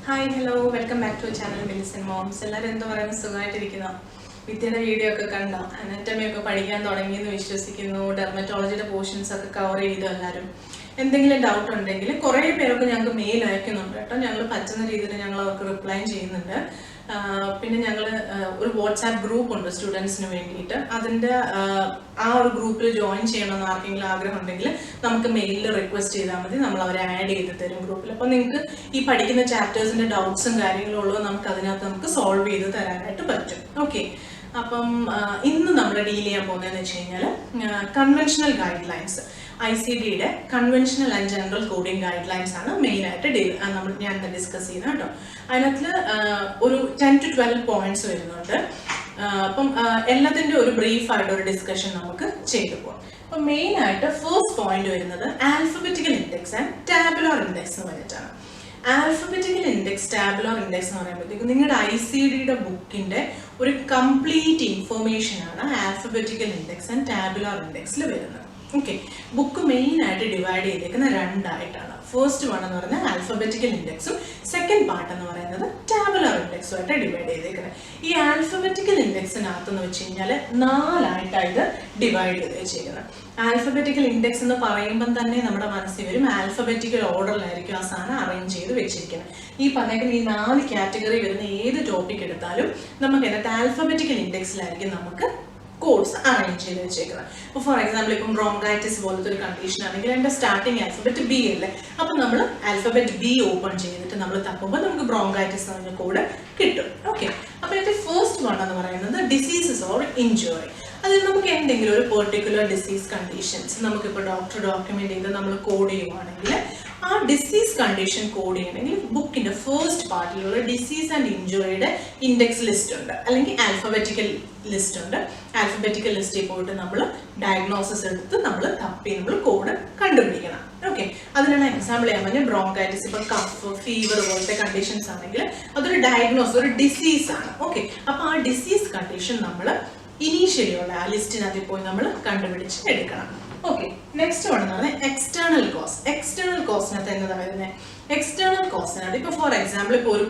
Hi, hello, welcome back to our channel Medicine Moms. എല്ലാവരും എന്താ പറയുന്നത് സുഖമായിട്ടിരിക്കുന്ന വിദ്യയുടെ വീഡിയോ ഒക്കെ കണ്ടോ അനാറ്റമി ഒക്കെ പഠിക്കാൻ തുടങ്ങിയെന്ന് വിശ്വസിക്കുന്നു ഡെർമറ്റോളജിയുടെ പോർഷൻസ് ഒക്കെ കവർ ചെയ്തു എല്ലാവരും എന്തെങ്കിലും ഡൗട്ട് ഉണ്ടെങ്കിൽ കുറേ പേരൊക്കെ ഞങ്ങൾക്ക് മെയിൽ അയക്കുന്നുണ്ട് കേട്ടോ ഞങ്ങൾ പറ്റുന്ന രീതിയിൽ ഞങ്ങൾ അവർക്ക് റിപ്ലൈ ചെയ്യുന്നുണ്ട് പിന്നെ ഞങ്ങൾ ഒരു വാട്സാപ്പ് ഗ്രൂപ്പ് ഉണ്ട് സ്റ്റുഡൻസിന് വേണ്ടിയിട്ട് അതിൻ്റെ ആ ഒരു ഗ്രൂപ്പിൽ ജോയിൻ ചെയ്യണമെന്ന് ആർക്കെങ്കിലും ആഗ്രഹം ഉണ്ടെങ്കിൽ നമുക്ക് മെയിലിൽ റിക്വസ്റ്റ് ചെയ്താൽ മതി നമ്മൾ അവരെ ആഡ് ചെയ്ത് തരും ഗ്രൂപ്പിൽ അപ്പോൾ നിങ്ങൾക്ക് ഈ പഠിക്കുന്ന ചാപ്റ്റേഴ്സിൻ്റെ ഡൗട്ട്സും കാര്യങ്ങളും ഉള്ളത് നമുക്ക് അതിനകത്ത് നമുക്ക് സോൾവ് ചെയ്ത് തരാനായിട്ട് പറ്റും ഓക്കെ അപ്പം ഇന്ന് നമ്മൾ ഡീൽ ചെയ്യാൻ പോകുന്നതെന്ന് വെച്ച് കഴിഞ്ഞാൽ കൺവെൻഷണൽ ഗൈഡ് ലൈൻസ് ICDയുടെ conventional and general coding guidelines ആണ് മെയിനായിട്ട് ഞാൻ ഡിസ്കസ് ചെയ്യുന്നത് കേട്ടോ അതിനകത്ത് ഒരു 10 to 12 പോയിന്റ്സ് വരുന്നുണ്ട് അപ്പം എല്ലാത്തിൻ്റെ ഒരു ബ്രീഫായിട്ട് ഒരു ഡിസ്കഷൻ നമുക്ക് ചെയ്തു പോകാം അപ്പം മെയിനായിട്ട് ഫസ്റ്റ് പോയിന്റ് വരുന്നത് alphabetical index and tabular index എന്ന് പറഞ്ഞിട്ടാണ് ആൽഫബറ്റിക്കൽ ഇൻഡെക്സ് ടാബുലാർ ഇൻഡെക്സ് എന്ന് പറയുമ്പോഴത്തേക്കും നിങ്ങളുടെ ICDയുടെ ബുക്കിന്റെ ഒരു കംപ്ലീറ്റ് ഇൻഫോർമേഷൻ ആണ് ആൽഫബറ്റിക്കൽ ഇൻഡെക്സ് ആൻഡ് ടാബുലാർ ഇൻഡെക്സിൽ വരുന്നത് ഓക്കെ ബുക്ക് മെയിനായിട്ട് ഡിവൈഡ് ചെയ്തേക്കുന്ന രണ്ടായിട്ടാണ് ഫസ്റ്റ് വൺ എന്ന് പറയുന്നത് ആൽഫബറ്റിക്കൽ ഇൻഡെക്സും സെക്കൻഡ് പാർട്ട് എന്ന് പറയുന്നത് ടാബുലാർ ഇൻഡെക്സും ആയിട്ട് ഡിവൈഡ് ചെയ്തേക്കുന്നത് ഈ ആൽഫബറ്റിക്കൽ ഇൻഡെക്സിനകത്തെന്ന് വെച്ച് കഴിഞ്ഞാൽ 4 ആയിട്ടാണ് ഇത് ഡിവൈഡ് ചെയ്ത് വെച്ചേക്കുന്നത് ആൽഫബറ്റിക്കൽ ഇൻഡെക്സ് എന്ന് പറയുമ്പം തന്നെ നമ്മുടെ മനസ്സിൽ വരും ആൽഫബറ്റിക്കൽ ഓർഡറിലായിരിക്കും ആ സാധനം അറേഞ്ച് ചെയ്ത് വെച്ചിരിക്കുന്നത് ഈ പറഞ്ഞേക്കുന്ന ഈ 4 കാറ്റഗറി വരുന്ന ഏത് ടോപ്പിക് എടുത്താലും നമുക്ക് അതിനകത്ത് ആൽഫബറ്റിക്കൽ ഇൻഡെക്സിലായിരിക്കും നമുക്ക് കോഡ്സ് അറേഞ്ച് ചെയ്ത് വെച്ചേക്കുന്നത് ഇപ്പോൾ ഫോർ എക്സാമ്പിൾ ഇപ്പം ബ്രോങ്കൈറ്റിസ് പോലത്തെ ഒരു കണ്ടീഷൻ ആണെങ്കിൽ എൻ്റെ സ്റ്റാർട്ടിങ് ആൽഫബറ്റ് ബി അല്ലേ അപ്പം നമ്മൾ ആൽഫബറ്റ് ബി ഓപ്പൺ ചെയ്തിട്ട് നമ്മൾ തപ്പുമ്പോൾ നമുക്ക് ബ്രോങ്കൈറ്റിസ് എന്ന് പറഞ്ഞ കോഡ് കിട്ടും ഓക്കെ അപ്പോൾ ഇതിന്റെ ഫസ്റ്റ് വൺ എന്ന് പറയുന്നത് ഡിസീസസ് ഓർ ഇഞ്ചുറി അതിൽ നമുക്ക് എന്തെങ്കിലും ഒരു പെർട്ടിക്കുലർ ഡിസീസ് കണ്ടീഷൻസ് നമുക്കിപ്പോൾ ഡോക്ടർ ഡോക്യുമെന്റ് ചെയ്ത് നമ്മൾ കോഡ് ചെയ്യുവാണെങ്കിൽ ആ ഡിസീസ് കണ്ടീഷൻ കോഡ് ചെയ്യണമെങ്കിൽ ബുക്കിന്റെ ഫസ്റ്റ് പാർട്ടിലുള്ള ഡിസീസ് ആൻഡ് ഇഞ്ചുറിയുടെ ഇൻഡെക്സ് ലിസ്റ്റ് ഉണ്ട് അല്ലെങ്കിൽ ആൽഫബറ്റിക്കൽ ലിസ്റ്റ് ഉണ്ട് ആൽഫബറ്റിക്കൽ ലിസ്റ്റിൽ പോയിട്ട് നമ്മൾ ഡയഗ്നോസിസ് എടുത്ത് നമ്മൾ തപ്പി നമ്മൾ കോഡ് കണ്ടുപിടിക്കണം ഓക്കെ അതിനാണ് എക്സാമ്പിൾ ചെയ്യാൻ പറഞ്ഞാൽ ബ്രോങ്കൈറ്റിസ് ഇപ്പോൾ കഫ് ഫീവർ പോലത്തെ കണ്ടീഷൻസ് ആണെങ്കിൽ അതൊരു ഡയഗ്നോസ് ഒരു ഡിസീസ് ആണ് ഓക്കെ അപ്പോൾ ആ ഡിസീസ് കണ്ടീഷൻ നമ്മൾ ഇനീഷ്യലി ഉള്ള ആ ലിസ്റ്റിനകത്ത് പോയി നമ്മൾ കണ്ടുപിടിച്ച് എടുക്കണം ഓക്കെ നെക്സ്റ്റ് വൺ എന്ന് പറഞ്ഞാൽ എക്സ്റ്റേണൽ കോസിനകത്ത് എന്നതാ വരുന്നത് എക്സ്റ്റേണൽ കോസിനകത്ത് ഇപ്പോൾ ഫോർ എക്സാമ്പിൾ ഇപ്പോൾ ഒരു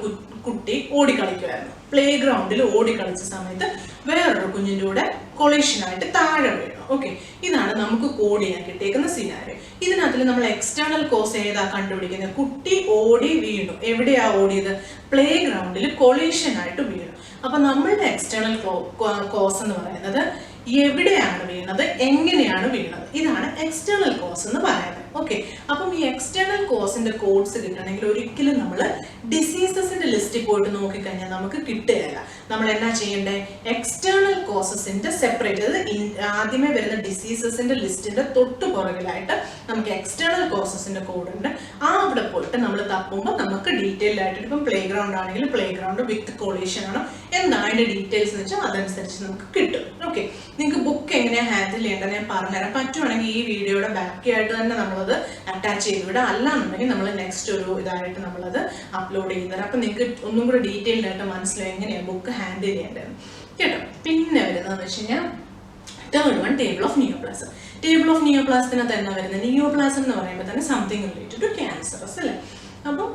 കുട്ടി ഓടിക്കളിക്കുമായിരുന്നു പ്ലേ ഗ്രൗണ്ടിൽ ഓടിക്കളിച്ച സമയത്ത് വേറൊരു കുഞ്ഞിൻ്റെ കൂടെ കൊളീഷനായിട്ട് താഴെ വീണു ഓക്കെ ഇതാണ് നമുക്ക് കോഡ് ചെയ്യാൻ കിട്ടിയേക്കുന്ന സിനാരിയോ ഇതിനകത്തിൽ നമ്മൾ എക്സ്റ്റേണൽ കോസ് ഏതാ കണ്ടുപിടിക്കുന്നത് കുട്ടി ഓടി വീണു എവിടെയാ ഓടിയത് പ്ലേ ഗ്രൗണ്ടിൽ കൊളീഷനായിട്ട് വീണു അപ്പൊ നമ്മളുടെ എക്സ്റ്റേണൽ കോസ് എന്ന് പറയുന്നത് എവിടെയാണ് വീണത് എങ്ങനെയാണ് വീണത് ഇതാണ് എക്സ്റ്റേണൽ കോസ് എന്ന് പറയുന്നത് ഓക്കെ അപ്പം ഈ എക്സ്റ്റേണൽ കോസിന്റെ കോഡ്സ് കിട്ടണമെങ്കിൽ ഒരിക്കലും നമ്മൾ ഡിസീസസിന്റെ ലിസ്റ്റിൽ പോയിട്ട് നോക്കിക്കഴിഞ്ഞാൽ നമുക്ക് കിട്ടുകയില്ല നമ്മൾ എന്നാ ചെയ്യേണ്ടത് എക്സ്റ്റേണൽ കോസസിന്റെ സെപ്പറേറ്റ് അത് ആദ്യമേ വരുന്ന ഡിസീസസിന്റെ ലിസ്റ്റിന്റെ തൊട്ട് പുറകിലായിട്ട് നമുക്ക് എക്സ്റ്റേണൽ കോസസിന്റെ കോഡ് ഉണ്ട് ആ അവിടെ പോയിട്ട് നമ്മൾ തപ്പുമ്പോൾ നമുക്ക് ഡീറ്റെയിൽഡ് ആയിട്ട് ഇപ്പം പ്ലേ ഗ്രൗണ്ട് ആണെങ്കിൽ പ്ലേ ഗ്രൗണ്ട് വിത്ത് കൊളീഷൻ ആണോ എന്താണ് അതിന്റെ ഡീറ്റെയിൽസ് എന്ന് വെച്ചാൽ അതനുസരിച്ച് നമുക്ക് കിട്ടും ഓക്കെ നിങ്ങൾക്ക് ബുക്ക് എങ്ങനെയാണ് ഹാൻഡിൽ ചെയ്യേണ്ടത് ഞാൻ പറഞ്ഞുതരാം പറ്റുവാണെങ്കിൽ ഈ വീഡിയോയുടെ ബാക്കിയായിട്ട് തന്നെ നമ്മളത് അറ്റാച്ച് ചെയ്ത് വിടാം അല്ലാന്നുണ്ടെങ്കിൽ നമ്മൾ നെക്സ്റ്റ് ഒരു ഇതായിട്ട് നമ്മളത് അപ്ലോഡ് ചെയ്യുന്നത് അപ്പം നിങ്ങൾക്ക് ഒന്നും കൂടെ ഡീറ്റെയിൽഡ് ആയിട്ട് മനസ്സിലാവും എങ്ങനെയാണ് ബുക്ക് ഹാൻഡിൽ ചെയ്യേണ്ടത് കേട്ടോ പിന്നെ വരുന്നതെന്ന് വെച്ച് കഴിഞ്ഞാൽ തേർഡ് വൺ ടേബിൾ ഓഫ് നിയോപ്ലാസത്തിനകത്ത് എന്നാ വരുന്നത് നിയോപ്ലാസം എന്ന് പറയുമ്പോൾ തന്നെ സംതിങ് റിലേറ്റഡ് ടു ക്യാൻസറസ് അല്ലേ അപ്പം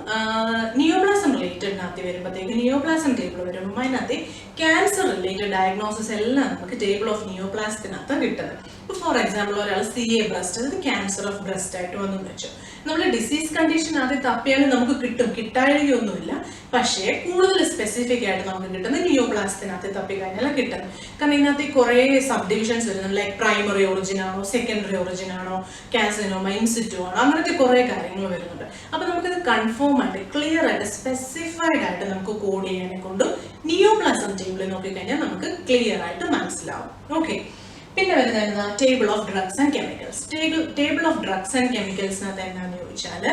നിയോപ്ലാസം റിലേറ്റഡിനകത്ത് വരുമ്പോഴത്തേക്ക് നിയോപ്ലാസം ടേബിൾ വരുമ്പോൾ അതിനകത്ത് ക്യാൻസർ റിലേറ്റഡ് ഡയഗ്നോസിസ് എല്ലാം നമുക്ക് ടേബിൾ ഓഫ് നിയോപ്ലാസത്തിനകത്ത് കിട്ടുന്നത് ഇപ്പോൾ ഫോർ എക്സാമ്പിൾ ഒരാൾ CA ബ്രസ്റ്റ് അത് ക്യാൻസർ ഓഫ് ബ്രസ്റ്റ് ആയിട്ട് വന്നു വെച്ചു നമ്മൾ ഡിസീസ് കണ്ടീഷൻ ആദ്യം തപ്പിയാലും നമുക്ക് കിട്ടും കിട്ടാഴികയൊന്നുമില്ല പക്ഷേ കൂടുതൽ സ്പെസിഫിക് ആയിട്ട് നമുക്ക് കിട്ടുന്നത് നിയോപ്ലാസത്തിനകത്ത് തപ്പി കഴിഞ്ഞാൽ കിട്ടുന്നത് കാരണം ഇതിനകത്ത് കുറേ സബ് ഡിവിഷൻസ് വരുന്നുണ്ട് ലൈക്ക് പ്രൈമറി ഒറിജിൻ ആണോ സെക്കൻഡറി ഒറിജിൻ ആണോ കാൻസിനോമ ഇൻസിറ്റു ആണോ അങ്ങനത്തെ കുറേ കാര്യങ്ങൾ വരുന്നുണ്ട് അപ്പൊ നമുക്കത് കൺഫേം ആയിട്ട് ക്ലിയർ ആയിട്ട് സ്പെസിഫൈഡ് ആയിട്ട് നമുക്ക് കോഡ് ചെയ്യാനെ കൊണ്ടും നിയോപ്ലാസം ടേബിളിൽ നോക്കിക്കഴിഞ്ഞാൽ നമുക്ക് ക്ലിയർ ആയിട്ട് മനസ്സിലാവും ഓക്കെ പിന്നെ വരുന്നത് table of drugs and chemicals table of drugs and കെമിക്കൽസിനകത്ത് എന്നാന്ന് ചോദിച്ചാൽ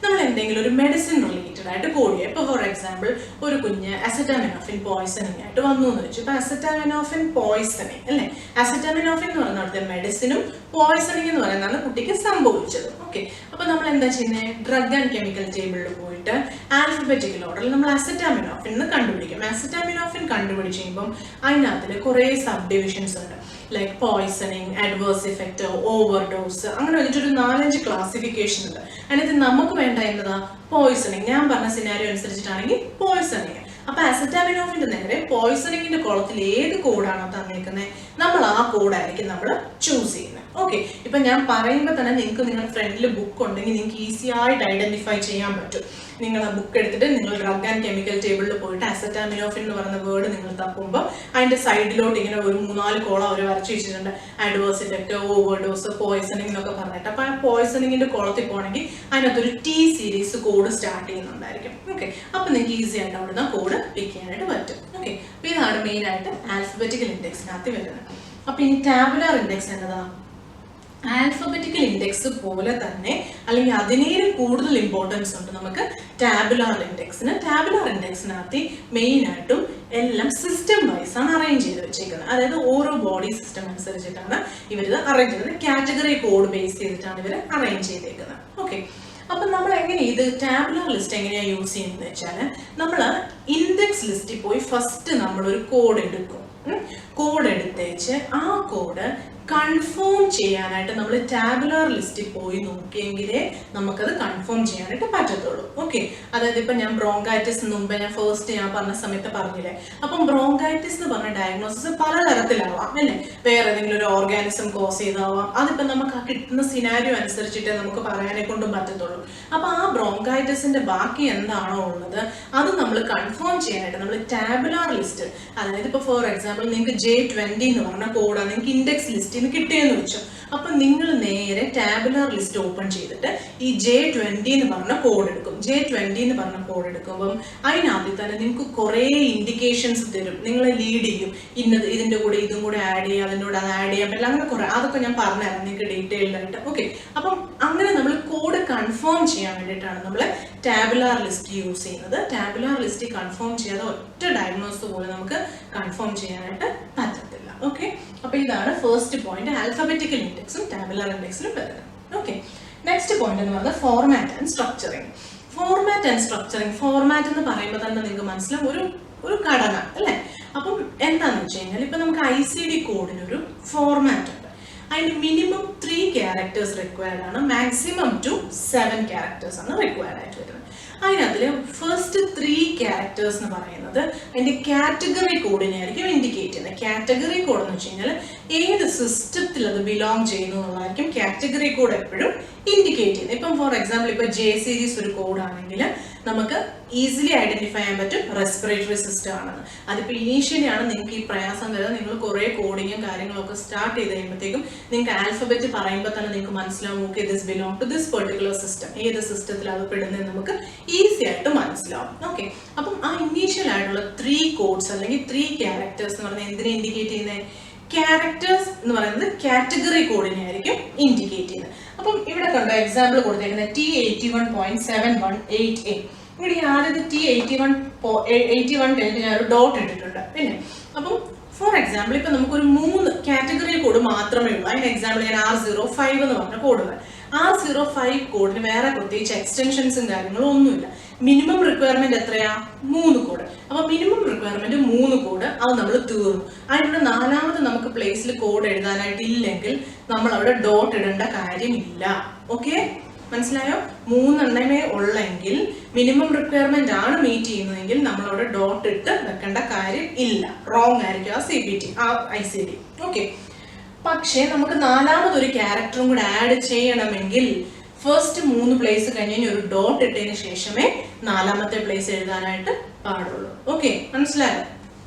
നമ്മൾ എന്തെങ്കിലും ഒരു മെഡിസിൻ റിലേറ്റഡ് ആയിട്ട് കോഡ് ചെയ്യുക ഇപ്പോൾ ഫോർ എക്സാമ്പിൾ ഒരു കുഞ്ഞ് അസറ്റാമിനോഫിൻ പോയ്സണിങ് ആയിട്ട് വന്നു എന്ന് വെച്ചു ഇപ്പോൾ അസറ്റാമിനോഫിൻ പോയ്സണിങ് അല്ലേ അസറ്റാമിനോഫിൻ എന്ന് പറയുന്ന അവിടുത്തെ മെഡിസിനും പോയ്സണിങ് എന്ന് പറയുന്നതാണ് കുട്ടിക്ക് സംഭവിച്ചത് ഓക്കെ അപ്പോൾ നമ്മൾ എന്താ ചെയ്യുന്നത് ഡ്രഗ് ആൻഡ് കെമിക്കൽ ടേബിളിൽ പോയിട്ട് ആൽഫബറ്റിക്കൽ ഓർഡറിൽ നമ്മൾ അസറ്റാമിനോഫിൻ കണ്ടുപിടിക്കും അസറ്റാമിനോഫിൻ കണ്ടുപിടിച്ച് കഴിയുമ്പം അതിനകത്തിൽ കുറേ സബ് ഡിവിഷൻസ് ഉണ്ട് like poisoning, adverse effect, overdose, അങ്ങനെ വന്നിട്ടൊരു 4-5 ക്ലാസിഫിക്കേഷൻ ഉണ്ട്. അതിനകത്ത് നമുക്ക് വേണ്ട എന്നതാ പോയ്സണിങ്. ഞാൻ പറഞ്ഞ സിനാരിയോ അനുസരിച്ചിട്ടാണെങ്കിൽ പോയ്സണിങ്. അപ്പൊ അസറ്റാമിനോഫിന്റെ നേരെ പോയ്സണിങ്ങിന്റെ കോളത്തിൽ ഏത് കോഡാണോ തന്നേക്കുന്നത് നമ്മൾ ആ കോഡായിരിക്കും നമ്മൾ ചൂസ് ചെയ്യുന്നത്. ഓക്കെ, ഇപ്പൊ ഞാൻ പറയുമ്പോൾ തന്നെ നിങ്ങൾക്ക് നിങ്ങളുടെ ഫ്രണ്ടിൽ ബുക്ക് ഉണ്ടെങ്കിൽ നിങ്ങൾക്ക് ഈസി ആയിട്ട് ഐഡന്റിഫൈ ചെയ്യാൻ പറ്റും. നിങ്ങൾ ആ ബുക്ക് എടുത്തിട്ട് നിങ്ങൾ ഡ്രഗ് ആൻഡ് കെമിക്കൽ ടേബിളിൽ പോയിട്ട് അസറ്റാമിനോഫിൻ എന്ന് പറയുന്ന വേർഡ് നിങ്ങൾ തപ്പുമ്പോൾ അതിന്റെ സൈഡിലോട്ട് ഇങ്ങനെ ഒരു 3-4 കോളം അവർ വരച്ചു വെച്ചിട്ടുണ്ട്. അഡ്വേഴ്സ് ഇഫക്റ്റ്, ഓവർഡോസ്, പോയ്സണിങ് എന്നൊക്കെ പറഞ്ഞിട്ട്. അപ്പൊ ആ പോയ്സണിങ്ങിന്റെ കോളത്തിൽ പോകണമെങ്കിൽ അതിനകത്തൊരു T സീരീസ് കോഡ് സ്റ്റാർട്ട് ചെയ്യുന്നുണ്ടായിരിക്കും. ഓക്കെ, അപ്പൊ നിങ്ങൾക്ക് ഈസി ആയിട്ട് അവിടുന്ന് കോഡ് പിക്ക് ചെയ്യാനായിട്ട് പറ്റും. ഓക്കെ, അപ്പൊ ഇതാണ് മെയിൻ ആയിട്ട് ആൽഫബറ്റിക്കൽ ഇൻഡെക്സിനകത്ത് വരുന്നത്. അപ്പൊ ഇനി ടാബുലാർ ഇൻഡെക്സ് എന്നതാ ആൽഫബറ്റിക്കൽ ഇൻഡെക്സ് പോലെ തന്നെ അല്ലെങ്കിൽ അതിനേലും കൂടുതൽ ഇമ്പോർട്ടൻസ് ഉണ്ട് നമുക്ക് ടാബുലാർ ഇൻഡെക്സിന്. ടാബുലാർ ഇൻഡെക്സിനകത്ത് മെയിൻ ആയിട്ടും എല്ലാം സിസ്റ്റം വൈസ് ആണ് അറേഞ്ച് ചെയ്ത് വെച്ചേക്കുന്നത്. അതായത് ഓരോ ബോഡി സിസ്റ്റം അനുസരിച്ചിട്ടാണ് ഇവരിത് അറേഞ്ച് ചെയ്തത്. കാറ്റഗറി കോഡ് ബേസ് ചെയ്തിട്ടാണ് ഇവർ അറേഞ്ച് ചെയ്തേക്കുന്നത്. ഓക്കെ, അപ്പൊ നമ്മൾ എങ്ങനെ ഇത് ടാബുലാർ ലിസ്റ്റ് എങ്ങനെയാണ് യൂസ് ചെയ്യുന്നത് വെച്ചാൽ നമ്മൾ ഇൻഡെക്സ് ലിസ്റ്റിൽ പോയി ഫസ്റ്റ് നമ്മളൊരു കോഡ് എടുക്കും. കോഡ് എടുത്തേച്ച് ആ കോഡ് കൺഫേം ചെയ്യാനായിട്ട് നമ്മൾ ടാബുലാർ ലിസ്റ്റിൽ പോയി നോക്കിയെങ്കിലേ നമുക്കത് കൺഫേം ചെയ്യാനായിട്ട് പറ്റത്തുള്ളൂ. ഓക്കെ, അതായത് ഇപ്പൊ ഞാൻ ബ്രോങ്കൈറ്റിസ് മുമ്പേ ഞാൻ ഫസ്റ്റ് പറഞ്ഞ സമയത്ത് പറഞ്ഞില്ലേ. അപ്പം ബ്രോങ്കൈറ്റിസ് എന്ന് പറഞ്ഞ ഡയഗ്നോസിസ് പലതരത്തിലാവാം അല്ലേ. വേറെ ഏതെങ്കിലും ഒരു ഓർഗാനിസം കോസ് ചെയ്താവാം. അതിപ്പോ നമുക്ക് ആ കിട്ടുന്ന സിനാരിയോ അനുസരിച്ചിട്ടേ നമുക്ക് പറയാനെ കൊണ്ടും പറ്റത്തുള്ളൂ. അപ്പൊ ആ ബ്രോങ്കൈറ്റിസിന്റെ ബാക്കി എന്താണോ ഉള്ളത് അത് നമ്മൾ കൺഫേം ചെയ്യാനായിട്ട് നമ്മൾ ടാബുലാർ ലിസ്റ്റ്, അതായത് ഇപ്പൊ ഫോർ എക്സാമ്പിൾ നിങ്ങൾക്ക് J20 എന്ന് പറഞ്ഞ കോഡാണ് നിങ്ങൾക്ക് ഇൻഡെക്സ് ലിസ്റ്റ് കിട്ടിയെന്ന് വെച്ചു. അപ്പൊ നിങ്ങൾ നേരെ ടാബുലാർ ലിസ്റ്റ് ഓപ്പൺ ചെയ്തിട്ട് ഈ J20 എന്ന് പറഞ്ഞ കോഡ് എടുക്കും. J20 എന്ന് പറഞ്ഞ കോഡ് എടുക്കുമ്പോൾ അതിനകത്ത് തന്നെ നിങ്ങൾക്ക് കുറെ ഇൻഡിക്കേഷൻസ് തരും, നിങ്ങളെ ലീഡ് ചെയ്യും. ഇന്നത് ഇതിന്റെ കൂടെ ഇതും കൂടെ ആഡ് ചെയ്യുക, അതിൻ്റെ കൂടെ അത് ആഡ് ചെയ്യാൻ പറ്റില്ല, അങ്ങനെ കുറെ അതൊക്കെ ഞാൻ പറഞ്ഞുതരാം നിങ്ങൾക്ക് ഡീറ്റെയിൽഡ് ആയിട്ട്. ഓക്കെ, അപ്പം അങ്ങനെ നമ്മൾ കോഡ് കൺഫേം ചെയ്യാൻ വേണ്ടിയിട്ടാണ് നമ്മൾ ടാബുലാർ ലിസ്റ്റ് യൂസ് ചെയ്യുന്നത്. ടാബുലാർ ലിസ്റ്റ് കൺഫേം ചെയ്യാതെ ഒറ്റ ഡയഗ്നോസ് പോലും നമുക്ക് കൺഫേം ചെയ്യാനായിട്ട് പറ്റത്തില്ല. ഓക്കെ, അപ്പൊ ഇതാണ് ഫസ്റ്റ് പോയിന്റ് ആൽഫബറ്റിക്കൽ ഇൻഡെക്സും ടാബുലാർ ഇൻഡെക്സിലും വരുന്നത്. ഓക്കെ, നെക്സ്റ്റ് പോയിന്റ് എന്ന് പറയുന്നത് format and structuring. Format and structuring, format എന്ന് പറയുമ്പോൾ തന്നെ നിങ്ങൾക്ക് മനസ്സിലാവും ഒരു ഘടന അല്ലേ. അപ്പം എന്താന്ന് വെച്ച് കഴിഞ്ഞാൽ ഇപ്പൊ നമുക്ക് ICD കോഡിനൊരു ഫോർമാറ്റ് ഉണ്ട്. അതിന് മിനിമം 3 ക്യാരക്ടേഴ്സ് റിക്വയർഡ് ആണ്, മാക്സിമം ടു 7 ക്യാരക്ടേഴ്സ് ആണ് റിക്വയർഡ് ആയിട്ട് വരുന്നത്. അതിനകത്തില് ഫസ്റ്റ് 3 ക്യാരക്ടേഴ്സ് എന്ന് പറയുന്നത് അതിന്റെ കാറ്റഗറി കോഡിനെ ആയിരിക്കും ഇൻഡിക്കേറ്റ് ചെയ്യുന്നത്. കാറ്റഗറി കോഡ് എന്ന് വെച്ച് കഴിഞ്ഞാൽ ഏത് സിസ്റ്റത്തിൽ അത് ബിലോങ് ചെയ്യുന്നു എന്നുള്ളതായിരിക്കും കാറ്റഗറി കോഡ് എപ്പോഴും ഇൻഡിക്കേറ്റ് ചെയ്യുന്നത്. ഇപ്പം ഫോർ എക്സാമ്പിൾ ഇപ്പൊ J സീരീസ് ഒരു കോഡ് ആണെങ്കിൽ നമുക്ക് ഈസിലി ഐഡന്റിഫൈ ചെയ്യാൻ പറ്റും റെസ്പിറേറ്ററി സിസ്റ്റം ആണെന്ന്. അതിപ്പോ ഇനീഷ്യലി ആണ് നിങ്ങൾക്ക് ഈ പ്രയാസം വരുന്നത്. നിങ്ങൾ കുറെ കോഡിങ്ങും കാര്യങ്ങളൊക്കെ സ്റ്റാർട്ട് ചെയ്ത് കഴിയുമ്പോഴത്തേക്കും നിങ്ങൾക്ക് ആൽഫബറ്റ് പറയുമ്പോൾ തന്നെ നിങ്ങൾക്ക് മനസ്സിലാവും okay this belong to this particular system, ഏത് സിസ്റ്റത്തിൽ അത് പെടുന്നത് നമുക്ക് ഈസി ആയിട്ട് മനസ്സിലാവും. ഓക്കെ, അപ്പം ആ ഇനീഷ്യൽ ആയിട്ടുള്ള 3 കോഡ്സ് അല്ലെങ്കിൽ 3 ക്യാരക്ടേഴ്സ് എന്ന് പറയുന്നത് എന്തിനെ ഇൻഡിക്കേറ്റ് ചെയ്യുന്നത്? ക്യാരക്ടേഴ്സ് എന്ന് പറയുന്നത് കാറ്റഗറി കോഡിനെ ആയിരിക്കും ഇൻഡിക്കേറ്റ് ചെയ്യുന്നത്. അപ്പം ഇവിടെ കണ്ട എക്സാമ്പിൾ കൊടുത്തേക്കുന്നത് T81.718A. ഇവിടെ ആദ്യത്തെ T81 ഞാൻ ഒരു ഡോട്ട് ഇട്ടിട്ടുണ്ട് പിന്നെ. അപ്പം ഫോർ എക്സാമ്പിൾ ഇപ്പൊ നമുക്കൊരു 3 കാറ്റഗറി കോഡ് മാത്രമേ ഉള്ളൂ. അതിന് എക്സാമ്പിൾ ഞാൻ R05 എന്ന് പറഞ്ഞ കോഡ്. R05 കോഡിന് വേറെ പ്രത്യേകിച്ച് എക്സ്റ്റൻഷൻസും കാര്യങ്ങളും ഒന്നുമില്ല. മിനിമം റിക്വയർമെന്റ് എത്രയാ? 3 കോഡ്. അപ്പൊ മിനിമം റിക്വയർമെന്റ് 3 കോഡ്, അത് നമ്മൾ തീർന്നു. അതിനുള്ള 4ാമത് നമുക്ക് പ്ലേസിൽ കോഡ് എഴുതാനായിട്ട് ഇല്ലെങ്കിൽ നമ്മൾ അവിടെ ഡോട്ട് ഇടേണ്ട കാര്യമില്ല. ഓക്കെ, മനസ്സിലായോ? 3 എണ്ണമേ ഉള്ളെങ്കിൽ മിനിമം റിക്വയർമെന്റ് ആണ് മീറ്റ് ചെയ്യുന്നതെങ്കിൽ നമ്മൾ അവിടെ ഡോട്ട് ഇട്ട് വെക്കേണ്ട കാര്യം ഇല്ല. റോങ് ആയിരിക്കും ആ CPT ആ ICD. ഓക്കെ, പക്ഷേ നമുക്ക് 4ാമതൊരു ക്യാരക്ടറും കൂടെ ആഡ് ചെയ്യണമെങ്കിൽ ഫസ്റ്റ് 3 പ്ലേസ് കഴിഞ്ഞ് ഒരു ഡോട്ട് ഇട്ടതിന് ശേഷമേ 4ാമത്തെ പ്ലേസ് എഴുതാനായിട്ട് പാടുള്ളൂ. ഓക്കെ, മനസ്സിലായോ?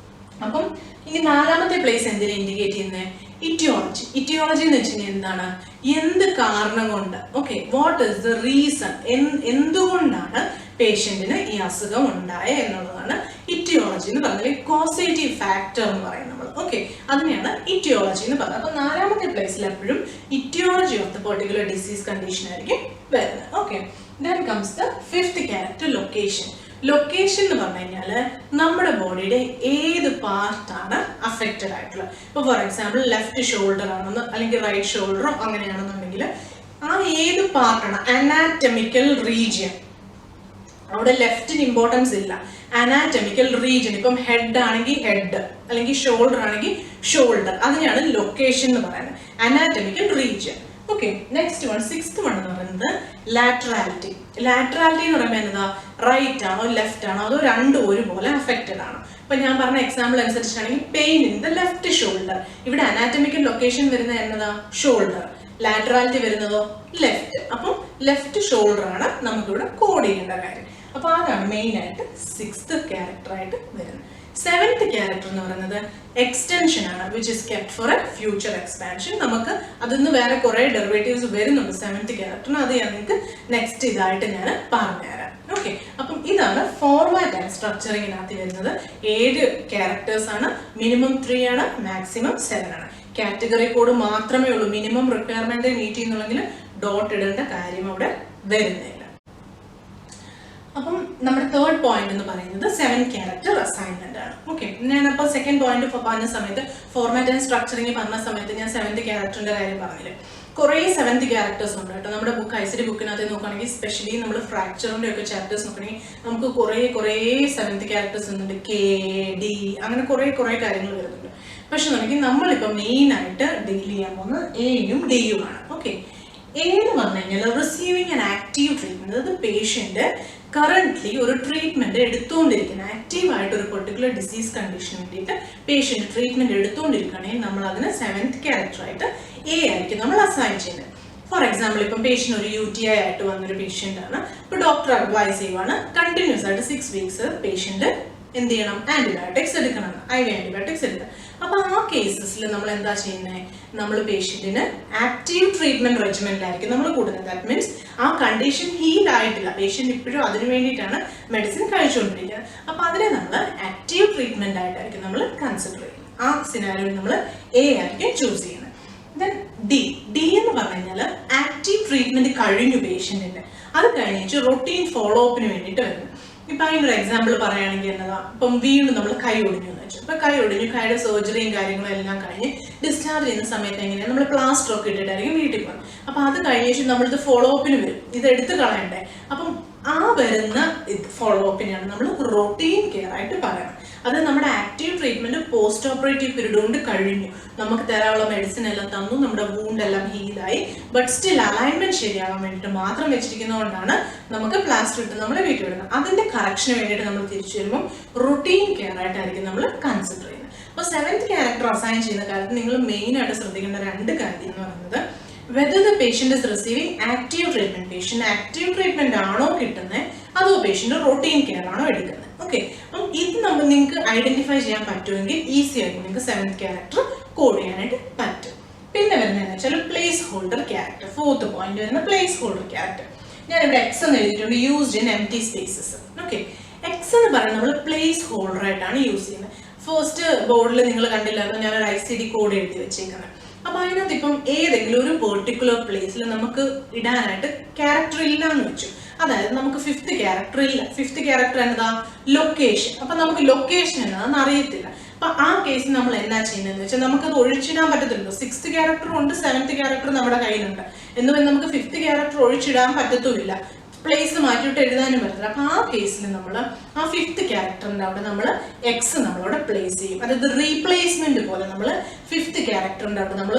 അപ്പം ഇനി 4ാമത്തെ പ്ലേസ് എന്തിനെ ഇൻഡിക്കേറ്റ് ചെയ്യുന്നത്? ഇറ്റിയോളജി. ഇറ്റിയോളജി എന്ന് വെച്ച് കഴിഞ്ഞാൽ എന്താണ്? എന്ത് കാരണം കൊണ്ട്, okay, what is the reason, എന്തുകൊണ്ടാണ് പേഷ്യന്റിന് ഈ അസുഖം ഉണ്ടായ എന്നുള്ളതാണ് ഇറ്റിയോളജി എന്ന് പറഞ്ഞാൽ കോസേറ്റീവ് ഫാക്ടർ എന്ന് പറയും നമ്മൾ. ഓക്കെ, അതിനെയാണ് ഇറ്റിയോളജി എന്ന് പറയുന്നത്. അപ്പൊ 4ാമത്തെ പ്ലേസിൽ എപ്പോഴും ഇറ്റിയോളജി of the particular disease condition ആയിരിക്കും വരുന്നത്. Okay, then comes the 5th character location. Location എന്ന് പറഞ്ഞു കഴിഞ്ഞാൽ നമ്മുടെ ബോഡിയുടെ ഏത് പാർട്ടാണ് അഫക്റ്റഡ് ആയിട്ടുള്ളത്. ഇപ്പൊ ഫോർ എക്സാമ്പിൾ ലെഫ്റ്റ് ഷോൾഡർ ആണെന്ന് അല്ലെങ്കിൽ റൈറ്റ് ഷോൾഡറോ അങ്ങനെയാണെന്നുണ്ടെങ്കിൽ ആ ഏത് പാർട്ടാണ് അനാറ്റമിക്കൽ റീജിയൻ അവിടെ ലെഫ്റ്റിന് ഇമ്പോർട്ടൻസ് ഇല്ല. അനാറ്റമിക്കൽ റീജിയൻ, ഇപ്പം ഹെഡ് ആണെങ്കിൽ ഹെഡ്, അല്ലെങ്കിൽ ഷോൾഡർ ആണെങ്കിൽ ഷോൾഡർ, അതിനെയാണ് ലൊക്കേഷൻ എന്ന് പറയുന്നത്, anatomical region. Okay, next one, sixth one എന്ന് പറയുന്നത് ലാറ്ററാലിറ്റി. ലാറ്ററാലിറ്റി എന്ന് പറയുമ്പോൾ എന്നതാ, റൈറ്റ് ആണോ ലെഫ്റ്റ് ആണോ അതോ രണ്ടും ഒരുപോലെ അഫക്റ്റഡ് ആണോ? ഇപ്പൊ ഞാൻ പറഞ്ഞ എക്സാമ്പിൾ അനുസരിച്ചാണെങ്കിൽ pain in the left shoulder, ഇവിടെ അനാറ്റമിക്കൽ ലൊക്കേഷൻ വരുന്നത് എന്നതാ, ഷോൾഡർ, ലാറ്ററാലിറ്റി വരുന്നതോ ലെഫ്റ്റ്. അപ്പം ലെഫ്റ്റ് ഷോൾഡർ ആണ് നമുക്കിവിടെ കോഡ് ചെയ്യേണ്ട കാര്യം. അപ്പൊ അതാണ് മെയിൻ ആയിട്ട് സിക്സ്ത് ക്യാരക്ടർ ആയിട്ട് വരുന്നത്. സെവൻത് ക്യാരക്ടർ എന്ന് പറയുന്നത് എക്സ്റ്റൻഷൻ ആണ്, which is kept four A future expansion. നമുക്ക് അതിന്ന് വേറെ കുറെ ഡെറിവേറ്റീവ്സ് വരുന്നുണ്ട് സെവൻത് ക്യാരക്ടറിന്, അത് ഞാൻ നിങ്ങൾക്ക് നെക്സ്റ്റ് ഇതായിട്ട് ഞാൻ പറഞ്ഞുതരാം. ഓക്കെ, അപ്പം ഇതാണ് ഫോർമാറ്റ് ആൻഡ് സ്ട്രക്ചറിങ്ങിനകത്ത് വരുന്നത്. 7 ക്യാരക്ടേഴ്സ് ആണ്, മിനിമം 3 ആണ്, മാക്സിമം 7 ആണ്. കാറ്റഗറി കോഡ് മാത്രമേ ഉള്ളൂ, മിനിമം റിക്വയർമെന്റ് മീറ്റ് ചെയ്യുന്നുണ്ടെങ്കിൽ ഡോട്ട് ഇടേണ്ട കാര്യം അവിടെ വരുന്നില്ല. അപ്പം നമ്മുടെ തേർഡ് പോയിന്റ് എന്ന് പറയുന്നത് 7 ക്യാരക്ടർ അസൈൻമെന്റ് ആണ്. ഓക്കെ, ഞാനപ്പോൾ സെക്കൻഡ് പോയിന്റ് പറഞ്ഞ സമയത്ത്, ഫോർമാറ്റ് ആൻഡ് സ്ട്രക്ചറിങ് പറഞ്ഞ സമയത്ത് ഞാൻ 7th ക്യാരക്ടറിന്റെ കാര്യം പറഞ്ഞില്ലേ. കുറേ 7th ക്യാരക്ടേഴ്സ് ഉണ്ട് കേട്ടോ നമ്മുടെ ബുക്ക്, ഐസിഡി ബുക്കിനകത്ത് നോക്കുകയാണെങ്കിൽ, സ്പെഷ്യലി നമ്മൾ ഫ്രാക്ചറിന്റെ ഒക്കെ ചാപ്റ്റേഴ്സ് നോക്കുകയാണെങ്കിൽ നമുക്ക് കുറേ 7th ക്യാരക്ടേഴ്സ് ഉണ്ട്, കെ ഡി, അങ്ങനെ കുറേ കാര്യങ്ങൾ വരുന്നുണ്ട്. പക്ഷെ നമുക്ക് നമ്മളിപ്പോൾ മെയിൻ ആയിട്ട് ഡീൽ ചെയ്യാൻ പോകുന്നത് എയും ഡിയും ആണ്. ഓക്കെ, എ എന്ന് പറഞ്ഞു കഴിഞ്ഞാൽ റിസീവിങ് ആൻ ആക്റ്റീവ് ട്രീറ്റ്മെന്റ്, അതായത് പേഷ്യന്റ് കറന്റ്ലി ഒരു ട്രീറ്റ്മെന്റ് എടുത്തുകൊണ്ടിരിക്കുന്ന, ആക്റ്റീവായിട്ട് ഒരു പെർട്ടിക്കുലർ ഡിസീസ് കണ്ടീഷന് വേണ്ടിയിട്ട് പേഷ്യന്റ് ട്രീറ്റ്മെന്റ് എടുത്തുകൊണ്ടിരിക്കുകയാണെങ്കിൽ നമ്മൾ അതിന് 7th ക്യാരക്ടറായിട്ട് എ ആയിരിക്കും നമ്മൾ അസൈൻ ചെയ്യുന്നത്. ഫോർ എക്സാമ്പിൾ, ഇപ്പം പേഷ്യന്റ് ഒരു UTI ആയിട്ട് വന്നൊരു പേഷ്യന്റ് ആണ്, ഇപ്പൊ ഡോക്ടർ അഡ്വൈസ് ചെയ്യുവാണ് കണ്ടിന്യൂസ് ആയിട്ട് 6 weeks പേഷ്യന്റ് എന്ത് ചെയ്യണം, ആന്റിബയോട്ടിക്സ് എടുക്കണം, IV ആന്റിബയോട്ടിക്സ് എടുക്കണം. അപ്പൊ ആ കേസസിൽ നമ്മൾ എന്താ ചെയ്യുന്നത്, നമ്മൾ പേഷ്യന്റിന് ആക്റ്റീവ് ട്രീറ്റ്മെന്റ് റെജിമെന്റിലായിരിക്കും നമ്മൾ കൂടുന്നത്. ദാറ്റ് മീൻസ് ആ കണ്ടീഷൻ ഹീൽ ആയിട്ടില്ല, പേഷ്യന്റ് ഇപ്പോഴും അതിന് വേണ്ടിയിട്ടാണ് മെഡിസിൻ കഴിച്ചുകൊണ്ടിരിക്കുന്നത്. അപ്പൊ അതിനെ നമ്മൾ ആക്റ്റീവ് ട്രീറ്റ്മെന്റ് ആയിട്ടായിരിക്കും നമ്മൾ കൺസിഡർ ചെയ്യുന്നത്. ആ സിനാരിയോയിൽ നമ്മൾ എ ആയിരിക്കും ചൂസ് ചെയ്യുന്നത്. ദെൻ ഡി എന്ന് പറഞ്ഞു കഴിഞ്ഞാൽ ആക്റ്റീവ് ട്രീറ്റ്മെന്റ് കഴിഞ്ഞു പേഷ്യന്റിന്റെ, അത് കഴിഞ്ഞിട്ട് റൊട്ടീൻ ഫോളോ അപ്പിന് വേണ്ടിയിട്ട് വരുന്നത്. ഇപ്പൊ അതിനൊരു എക്സാമ്പിൾ പറയുകയാണെങ്കിൽ എന്നതാ, ഇപ്പം വീണ്ടും നമ്മൾ കൈ ഒടിഞ്ഞു എന്ന് വെച്ചു. ഇപ്പൊ കൈ ഒടിഞ്ഞു, കൈയുടെ സർജറിയും കാര്യങ്ങളും എല്ലാം കഴിഞ്ഞ് ഡിസ്ചാർജ് ചെയ്യുന്ന സമയത്ത് എങ്ങനെയാണ് നമ്മൾ പ്ലാസ്റ്റർ ഒക്കെ ഇട്ടിട്ടായിരിക്കും വീട്ടിൽ പോകുന്നത്. അപ്പൊ അത് കഴിഞ്ഞിട്ട് നമ്മളിത് ഫോളോ അപ്പിന് വരും, ഇത് എടുത്ത് കളയണ്ടേ. അപ്പം ആ വരുന്ന ഫോളോ അപ്പിനെയാണ് നമ്മൾ റൊട്ടീൻ കെയർ ആയിട്ട് പറയുന്നത്. അത് നമ്മുടെ active treatment post operative period കൊണ്ട് കഴിഞ്ഞു, നമുക്ക് തരാനുള്ള മെഡിസിൻ എല്ലാം തന്നു, നമ്മുടെ വൂണ്ട് എല്ലാം ഹീലായി, ബട്ട് സ്റ്റിൽ അലൈൻമെന്റ് ശരിയാവാൻ വേണ്ടിയിട്ട് മാത്രം വെച്ചിരിക്കുന്നതുകൊണ്ടാണ് നമുക്ക് പ്ലാസ്റ്റർ ഇട്ട് നമ്മൾ വീട്ടിൽ വിടുന്നത്. അതിന്റെ കറക്ഷന് വേണ്ടിയിട്ട് നമ്മൾ തിരിച്ചു വരുമ്പോൾ റൊട്ടീൻ കെയർ ആയിട്ടായിരിക്കും നമ്മൾ കൺസിഡർ ചെയ്യുന്നത്. അപ്പോൾ 7th ക്യാരക്ടർ അസൈൻ ചെയ്യുന്ന കാലത്ത് നിങ്ങൾ മെയിൻ ആയിട്ട് ശ്രദ്ധിക്കേണ്ട 2 കാര്യം എന്ന് പറയുന്നത്, whether the patient is receiving active treatment, patient active treatment ആണോ കിട്ടുന്നത് അതോ പേഷ്യന്റ് റൊട്ടീൻ കെയർ ആണോ എടുക്കുന്നത്. ഓക്കെ, അപ്പം ഇത് നമ്മൾ നിങ്ങൾക്ക് ഐഡന്റിഫൈ ചെയ്യാൻ പറ്റുമെങ്കിൽ ഈസി ആയിട്ട് നിങ്ങൾക്ക് 7th ക്യാരക്ടർ കോഡ് ചെയ്യാനായിട്ട് പറ്റും. പിന്നെ വരുന്നതെന്ന് വെച്ചാൽ place holder character. 4th point വരുന്ന പ്ലേസ് ഹോൾഡർ ക്യാരക്ടർ. ഞാനിവിടെ എക്സ് എന്ന് എഴുതിയിട്ടുണ്ട്, used in empty spaces. Okay, X എന്ന് പറയുന്നത് നമ്മൾ പ്ലേസ് ഹോൾഡർ ആയിട്ടാണ് യൂസ് ചെയ്യുന്നത്. ഫസ്റ്റ് ബോർഡിൽ നിങ്ങൾ കണ്ടില്ലായിരുന്നു, ഞാനൊരു ICD കോഡ് എഴുതി വെച്ചേക്കുന്നത്. അപ്പൊ അതിനകത്ത് ഇപ്പം ഏതെങ്കിലും ഒരു പെർട്ടിക്കുലർ പ്ലേസിൽ നമുക്ക് ഇടാനായിട്ട് ക്യാരക്ടർ ഇല്ല എന്ന് വെച്ചു, അതായത് നമുക്ക് 5th ക്യാരക്ടർ ഇല്ല. 5th ക്യാരക്ടർ എന്നതാ, ലൊക്കേഷൻ. അപ്പൊ നമുക്ക് ലൊക്കേഷൻ എന്നതാന്ന് അറിയത്തില്ല. അപ്പൊ ആ കേസിൽ നമ്മൾ എന്നാ ചെയ്യുന്നതെന്ന് വെച്ചാൽ നമുക്കത് ഒഴിച്ചിടാൻ പറ്റത്തില്ലല്ലോ. 6th ക്യാരക്ടർ ഉണ്ട്, 7th ക്യാരക്ടർ നമ്മുടെ കയ്യിലുണ്ട്, എന്ന് നമുക്ക് 5th ക്യാരക്ടർ ഒഴിച്ചിടാൻ പറ്റത്തുമില്ല, പ്ലേസ് മാറ്റിയിട്ട് എഴുതാനും പറ്റില്ല. അപ്പൊ ആ കേസിൽ നമ്മൾ ആ 5th ക്യാരക്ടറിന്റെ അവിടെ നമ്മൾ എക്സ് നമ്മളവിടെ പ്ലേസ് ചെയ്യും. അതായത് റീപ്ലേസ്മെന്റ് പോലെ നമ്മൾ 5th ക്യാരക്ടറിന്റെ അവിടെ നമ്മൾ